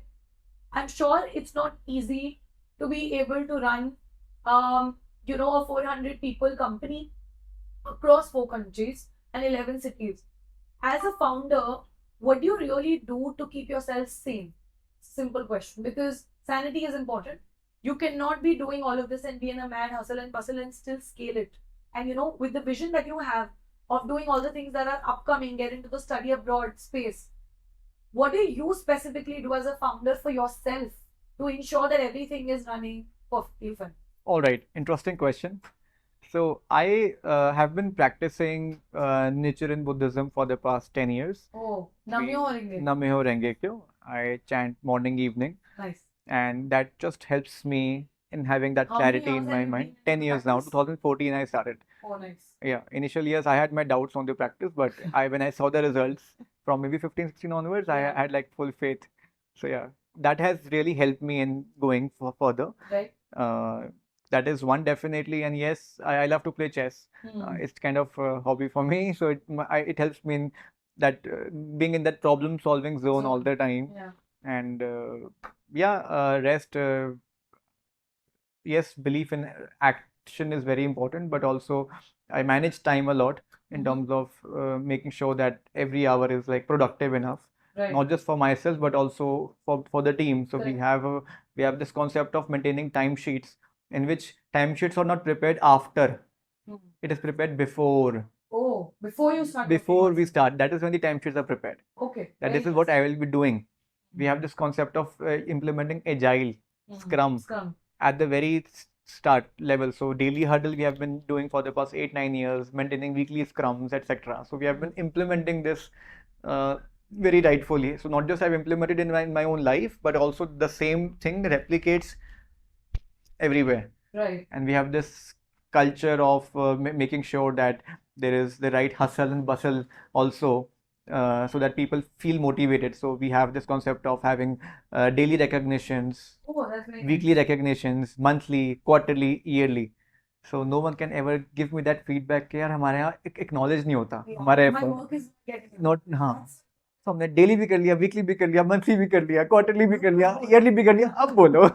I'm sure it's not easy to be able to run, a 400 people company across 4 countries and 11 cities. As a founder, what do you really do to keep yourself sane? Simple question, because sanity is important. You cannot be doing all of this and be in a mad hustle and bustle and still scale it. And with the vision that you have of doing all the things that are upcoming, get into the study abroad space, what do you specifically do as a founder for yourself to ensure that everything is running perfectly fine? All right, interesting question. So I have been practicing Nichiren Buddhism for the past 10 years. Oh, Namyo Renge. Namyo Renge Kyo. I chant morning, evening, Nice. and that just helps me in having that How many clarity in years my have you mind. been in 10 years now. practice? 2014 I started. Oh, nice. Yeah, initial years I had my doubts on the practice, but when I saw the results from maybe 15, 16 onwards, Yeah. I had like full faith. So yeah, that has really helped me in going further. Right. That is one definitely, and yes, I love to play chess. It's kind of a hobby for me, so it helps me in that being in that problem solving zone all the time. Yeah. And rest. Yes, belief in action is very important, but also I manage time a lot in terms of making sure that every hour is like productive enough, Right. not just for myself but also for the team. So we Correct. have this concept of maintaining timesheets, in which timesheets are not prepared after, it is prepared before. Oh, before you start. Before we start, that is when the timesheets are prepared. Okay. That this is what I will be doing. We have this concept of implementing agile, Scrum at the very start level. So daily huddle we have been doing for the past 8-9 years, maintaining weekly scrums, etc. So we have been implementing this very rightfully. So not just I've implemented in my own life, but also the same thing replicates everywhere. Right. And we have this culture of making sure that there is the right hustle and bustle also, so that people feel motivated. So we have this concept of having daily recognitions, weekly recognitions, monthly, quarterly, yearly. So no one can ever give me that feedback कि यार हमारे यहाँ acknowledge नहीं होता हमारे not हाँ. So हमने daily भी कर लिया, weekly भी कर लिया, monthly भी कर लिया, quarterly भी कर लिया, yearly भी कर लिया, अब बोलो.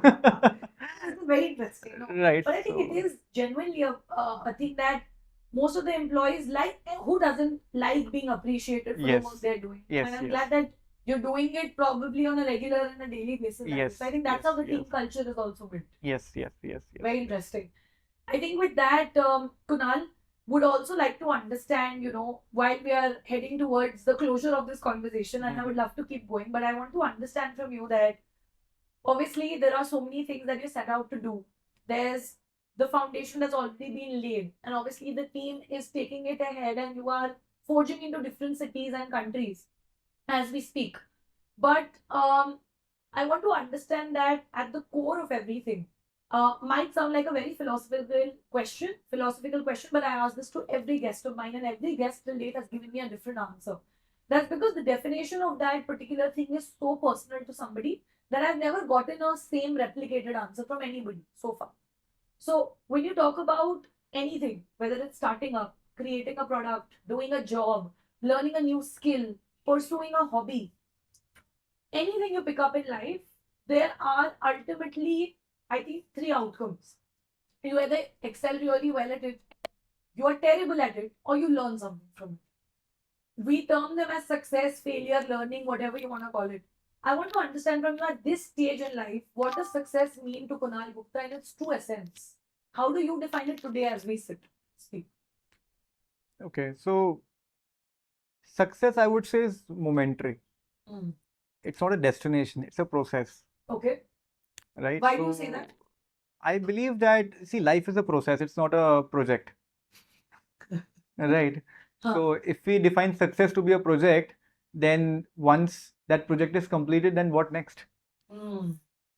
Very interesting. Right. But I think it is genuinely a thing that most of the employees like. Who doesn't like being appreciated for the work they're doing? Yes. And I'm glad that you're doing it probably on a regular and a daily basis. Yes. So I think that's how the team culture is also built. Yes. Very interesting. I think with that, Kunal would also like to understand, while we are heading towards the closure of this conversation, and I would love to keep going, but I want to understand from you that obviously there are so many things that you set out to do. There's the foundation that's already been laid, and obviously the team is taking it ahead, and you are forging into different cities and countries as we speak. But I want to understand that at the core of everything, might sound like a very philosophical question, but I ask this to every guest of mine, and every guest till date has given me a different answer. That's because the definition of that particular thing is so personal to somebody that I've never gotten a same replicated answer from anybody so far. So when you talk about anything, whether it's starting up, creating a product, doing a job, learning a new skill, pursuing a hobby, anything you pick up in life, there are ultimately, I think, 3 outcomes. You either excel really well at it, you are terrible at it, or you learn something from it. We term them as success, failure, learning, whatever you want to call it. I want to understand from you at this stage in life, what does success mean to Kounal Gupta in its true essence? How do you define it today as we speak? Okay, so success, I would say, is momentary. It's not a destination, it's a process. Okay. Right? Why do you say that? I believe that, see, life is a process, it's not a project. Right? So if we define success to be a project, then once that project is completed, then what next?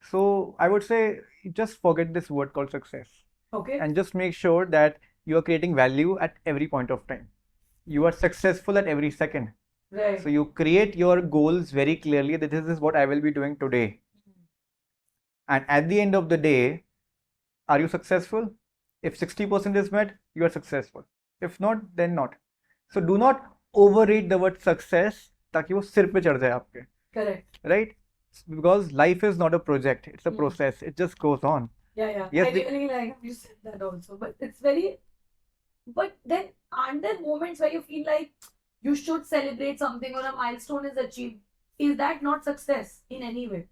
So I would say just forget this word called success. Okay. And just make sure that you are creating value at every point of time. You are successful at every second. Right. So you create your goals very clearly that this is what I will be doing today. And at the end of the day, are you successful? If 60% is met, you are successful. If not, then not. So do not overrate the word success. ताकि वो सिर पे चढ़ जाए आपके. Correct. Right? Because life is not a project, it's a process. It just goes on. Yeah. Yes, I really like how you said that also. But it's very. But then, aren't there moments where you feel like you should celebrate something or a milestone is achieved? Is that not success in any way?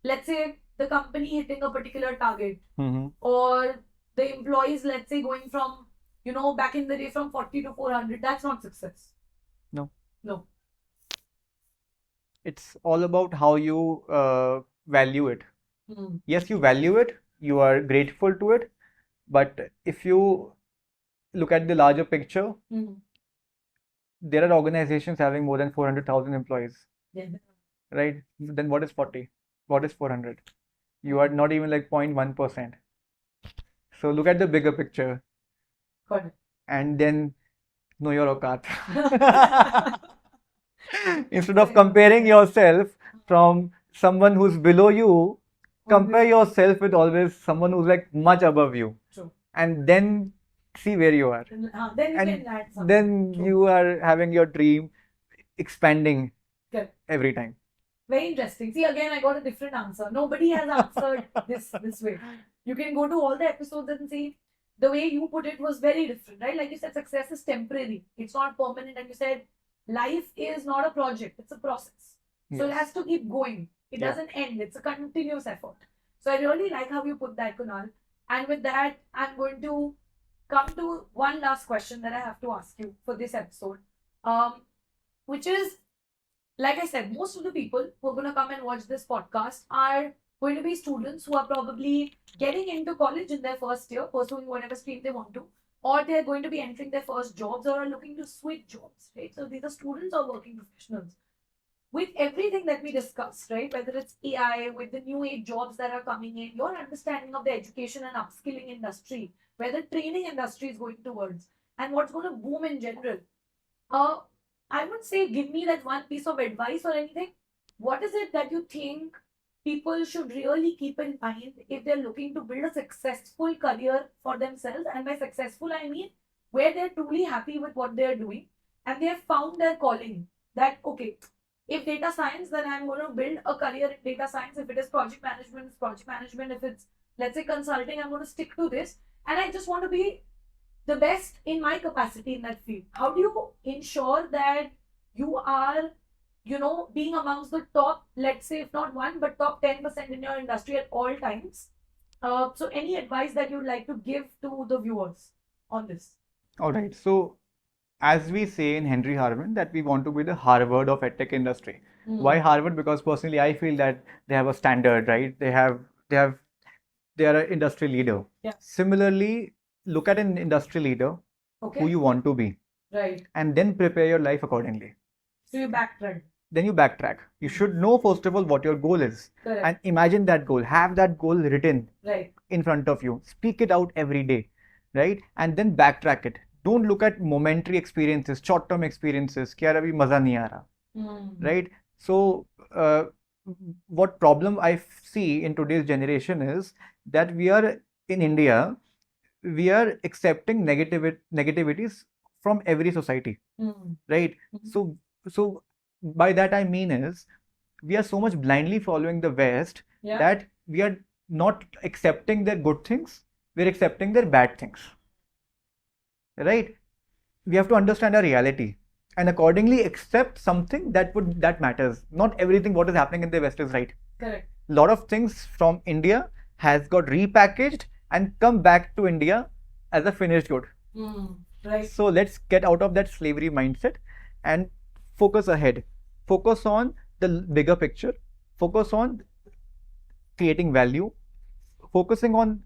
Let's say the company hitting a particular target, or the employees, let's say, going from, back in the day from 40 to 400. That's not success. No. No. It's all about how you value it. Yes, you value it, you are grateful to it, but if you look at the larger picture, there are organizations having more than 400,000 employees. Yeah. Right? Then what is 40? What is 400? You are not even like 0.1%. So look at the bigger picture. Got it. And then know your aukat. Instead of comparing yourself from someone who's below you, compare yourself with always someone who's like much above you. True. And then see where you are. Then you can add something. Then you are having your dream expanding every time. Very interesting. See, again, I got a different answer. Nobody has answered this way. You can go to all the episodes and see the way you put it was very different, right? Like you said, success is temporary. It's not permanent. And you said life is not a project. It's a process. Yes. So it has to keep going. It doesn't end. It's a continuous effort. So I really like how you put that, Kounal. And with that, I'm going to come to one last question that I have to ask you for this episode, which is, like I said, most of the people who are going to come and watch this podcast are going to be students who are probably getting into college in their first year, pursuing whatever stream they want to, or they're going to be entering their first jobs or are looking to switch jobs, right? So these are students or working professionals. With everything that we discussed, right, whether it's AI, with the new age jobs that are coming in, your understanding of the education and upskilling industry, where the training industry is going towards, and what's going to boom in general, I would say give me that one piece of advice or anything. What is it that you think people should really keep in mind if they're looking to build a successful career for themselves? And by successful, I mean where they're truly happy with what they're doing and they have found their calling. That, okay, if data science, then I'm going to build a career in data science. If it is project management, it's project management. If it's, let's say, consulting, I'm going to stick to this. And I just want to be the best in my capacity in that field. How do you ensure that you are, being amongst the top, let's say, if not one, but top 10% in your industry at all times? So any advice that you'd like to give to the viewers on this? All right. So as we say in Henry Harvin, that we want to be the Harvard of EdTech industry. Why Harvard? Because personally, I feel that they have a standard, right? They are an industry leader. Yeah. Similarly, look at an industry leader who you want to be. Right. And then prepare your life accordingly. So you backtrack. Then you backtrack. You should know, first of all, what your goal is. Correct. And imagine that goal. Have that goal written in front of you. Speak it out every day. Right? And then backtrack it. Don't look at momentary experiences, short-term experiences. Kya abhi maza nahi aa raha. Right? So, what problem I see in today's generation is that we are in India, we are accepting negativities from every society, right? So by that I mean is we are so much blindly following the West that we are not accepting their good things, we're accepting their bad things, right? We have to understand our reality and accordingly accept something that matters. Not everything what is happening in the West is right. Correct. A lot of things from India has got repackaged and come back to India as a finished good. Right. So let's get out of that slavery mindset and focus ahead. Focus on the bigger picture. Focus on creating value. Focusing on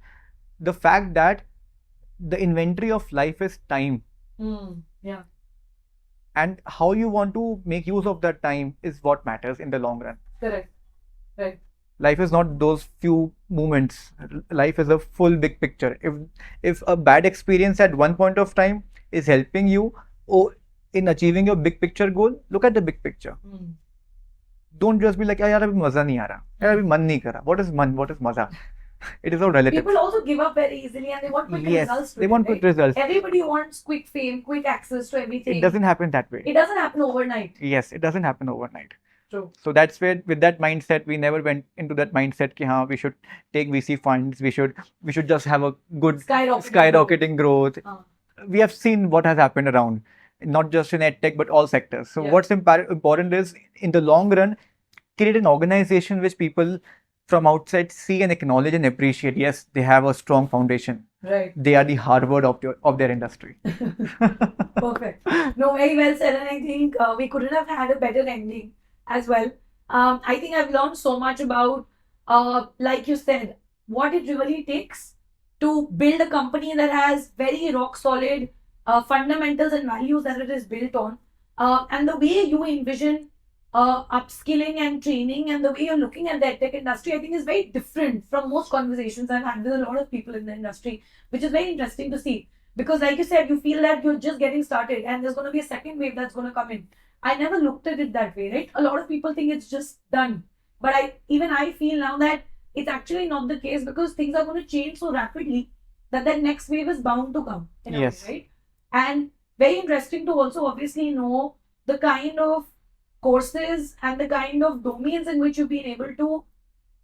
the fact that the inventory of life is time. Yeah. And how you want to make use of that time is what matters in the long run. Correct. Right. Life is not those few moments. Life is a full big picture. If a bad experience at one point of time is helping you in achieving your big picture goal, look at the big picture. Don't just be like, yaar abhi maza nahi aa raha, yaar abhi man nahi kar raha. What is man? What is maza? It is all relative. People also give up very easily and they want quick Yes, results. they want quick results. Everybody wants quick fame, quick access to everything. It doesn't happen that way. It doesn't happen overnight. Yes, it doesn't happen overnight. True. So that's where, with that mindset, we never went into that mindset ki we should take VC funds, we should just have a good skyrocketing growth. We have seen what has happened around, not just in Edtech but all sectors. So what's important is, in the long run, create an organization which people from outside see and acknowledge and appreciate. Yes, they have a strong foundation. Right. They are the Harvard of their industry. Perfect. No, very well said. And I think we couldn't have had a better ending as well. I think I've learned so much about, like you said, what it really takes to build a company that has very rock solid fundamentals and values that it is built on. And the way you envision upskilling and training and the way you're looking at the edtech industry, I think is very different from most conversations I've had with a lot of people in the industry, which is very interesting to see. Because like you said, you feel that you're just getting started and there's going to be a second wave that's going to come in. I never looked at it that way, right? A lot of people think it's just done. But I feel now that it's actually not the case, because things are going to change so rapidly that next wave is bound to come. In a way, right? And very interesting to also obviously know the kind of courses and the kind of domains in which you've been able to,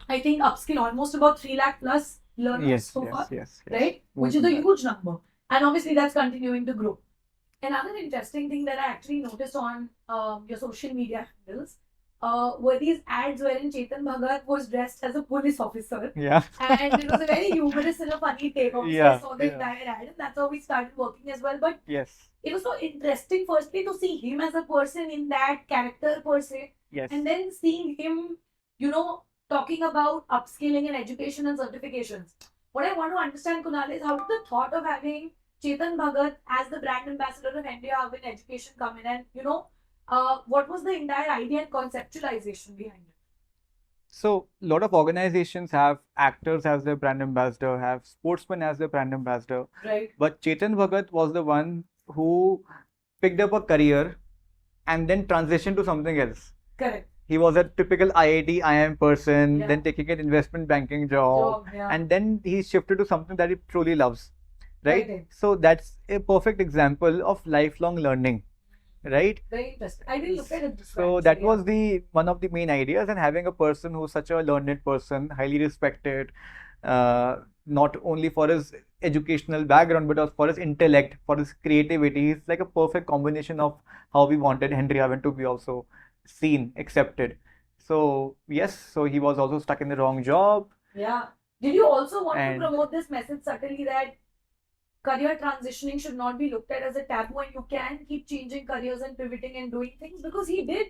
I think, upskill almost about 3 lakh plus learners so far, right? Which is a huge number. And obviously that's continuing to grow. Another interesting thing that I actually noticed on your social media handles were these ads wherein Chetan Bhagat was dressed as a police officer. Yeah. And it was a very humorous and a funny take. Obviously, I saw the entire ad and that's how we started working as well. But it was so interesting, firstly, to see him as a person in that character per se. Yes. And then seeing him, talking about upskilling and education and certifications. What I want to understand, Kunal, is how did the thought of having Chetan Bhagat as the brand ambassador of India Harvin Education come in, and what was the entire idea and conceptualization behind it? So a lot of organizations have actors as their brand ambassador, have sportsmen as their brand ambassador. Right. But Chetan Bhagat was the one who picked up a career and then transitioned to something else. Correct. He was a typical IIT, IIM person, then taking an investment banking job, and then he shifted to something that he truly loves, right? So that's a perfect example of lifelong learning, right? Very interesting. I didn't look at it this way. So that was one of the main ideas, and having a person who's such a learned person, highly respected, not only for his educational background, but also for his intellect, for his creativity. He's like a perfect combination of how we wanted Henry Harvin to be also seen, accepted. So yes, so he was also stuck in the wrong job. Yeah. Did you also want to promote this message subtly that career transitioning should not be looked at as a taboo and you can keep changing careers and pivoting and doing things? Because he did.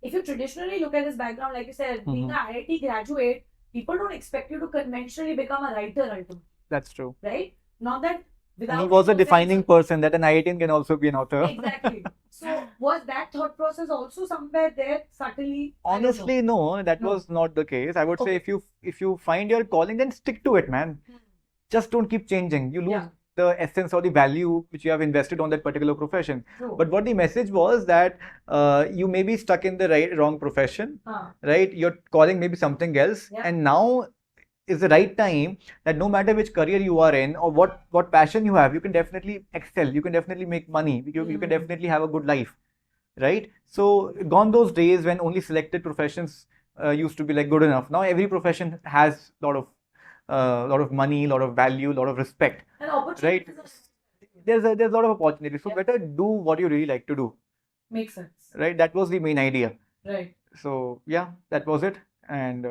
If you traditionally look at his background, like you said, being an IIT graduate, people don't expect you to conventionally become a writer ultimately. That's true. Right? Not that without... He was a defining person that an IITian can also be an author. Exactly. So was that thought process also somewhere there subtly? Honestly, no, that was not the case. I would say if you find your calling, then stick to it, man. Just don't keep changing. You lose the essence or the value which you have invested on that particular profession. But what the message was that you may be stuck in the wrong profession, right? Your calling may be something else, and now is the right time that no matter which career you are in or what passion you have, you can definitely excel, you can definitely make money, you can definitely have a good life, right? So gone those days when only selected professions used to be like good enough. Now every profession has a lot of money, a lot of value, a lot of respect, right? There's a lot of opportunity, so better do what you really like to do. Makes sense, right? That was the main idea, right? So yeah, that was it. And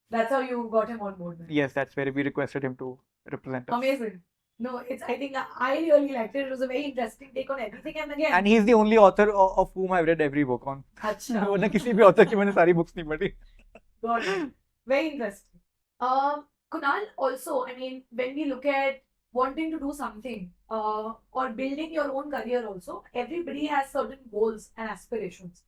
that's how you got him on board then. Yes, that's where we requested him to represent us. Amazing. No, I think I really liked it. It was a very interesting take on everything. And he's the only author of whom I've read every book on. Achha. वरना किसी भी author की मैंने सारी books नहीं पढ़ी. Got it. Very interesting. Kunal, also, I mean, when we look at wanting to do something or building your own career also, everybody has certain goals and aspirations.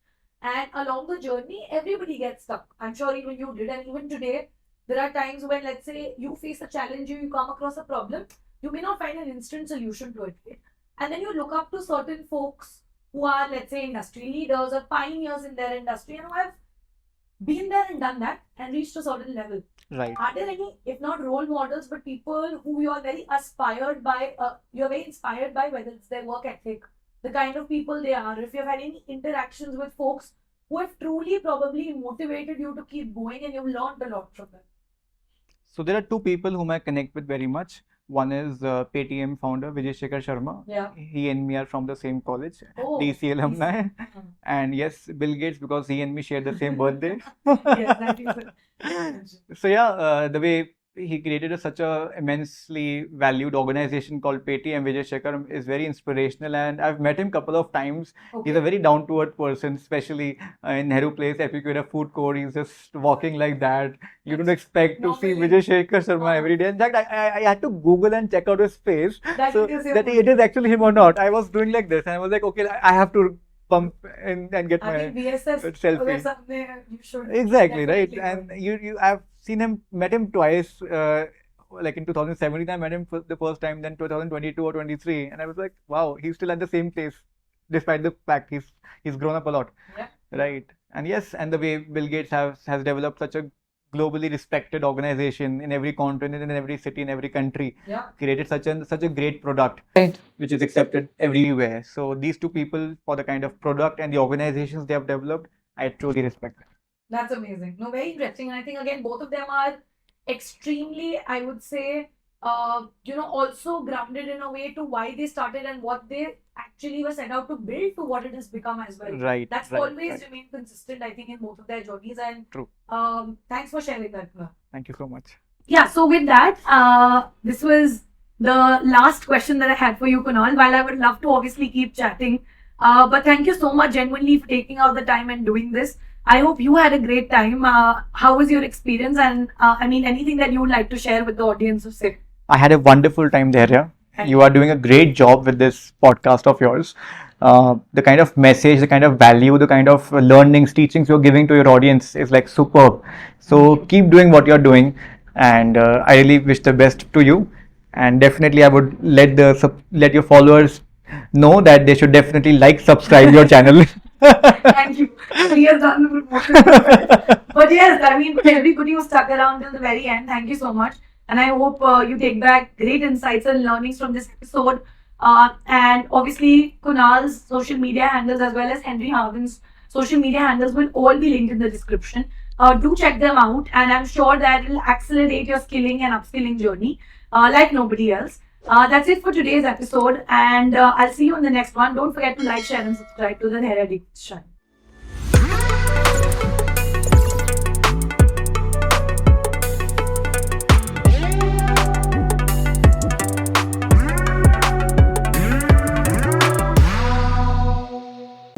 And along the journey, everybody gets stuck. I'm sure even you did. And even today, there are times when, let's say, you face a challenge, you come across a problem, you may not find an instant solution to it. Right? And then you look up to certain folks who are, let's say, industry leaders or pioneers in their industry and who have been there and done that and reached a certain level. Right. Are there any, if not role models, but people who you are very inspired by, you're very inspired by, whether it's their work ethic, the kind of people they are, if you've had any interactions with folks who have truly probably motivated you to keep going and you've learned a lot from them? So there are two people whom I connect with very much. One is Paytm founder Vijay Shekhar Sharma. Yeah. He and me are from the same college, Oh, DC alumni. DC. And yes, Bill Gates, because he and me share the same birthday. Yes, that is it. So yeah, the way he created such a immensely valued organization called Paytm, Vijay Shekhar, is very inspirational, and I've met him a couple of times. Okay. He's a very down-to-earth person, especially in Nehru Place, Epicura food court. He's just walking like that. You don't expect to see Normally. Vijay Shekhar Sharma every day. In fact, I had to Google and check out his face so it is that it is actually him or not. I was doing like this, and I was like, okay, I have to pump in and get I my think VSS selfie. something you should Exactly, right? definitely And I've met him twice. Like in 2017, I met him for the first time. Then 2022 or 23, and I was like, wow, he's still at the same place, despite the fact he's grown up a lot. Yeah. Right. And yes, and the way Bill Gates has developed such a globally respected organization in every continent, in every city, in every country, Yeah. created such a great product, Right. which is accepted everywhere. So these two people, for the kind of product and the organizations they have developed, I truly respect them. That's amazing. No, very interesting. And I think again, both of them are extremely, I would say, also grounded in a way to why they started and what they actually were set out to build to what it has become as well. Right. That's right, always right. remained consistent, I think, in both of their journeys. And True. Thanks for sharing that. Thank you so much. Yeah, so with that, this was the last question that I had for you, Kunal. While I would love to obviously keep chatting, but thank you so much genuinely for taking out the time and doing this. I hope you had a great time. How was your experience? And I mean, anything that you would like to share with the audience of SIP? I had a wonderful time there. Yeah. Thank You are doing a great job with this podcast of yours. The kind of message, the kind of value, the kind of learnings, teachings you're giving to your audience is like superb. So keep doing what you're doing, and I really wish the best to you. And definitely, I would let your followers know that they should definitely subscribe your channel. Thank you. He has done the promotion. But yes, I mean, everybody who stuck around till the very end, thank you so much. And I hope you take back great insights and learnings from this episode. And obviously, Kunal's social media handles as well as Henry Harvin's social media handles will all be linked in the description. Do check them out, and I'm sure that it will accelerate your skilling and upskilling journey like nobody else. That's it for today's episode, and I'll see you in the next one. Don't forget to like, share, and subscribe to the Dhera Shine.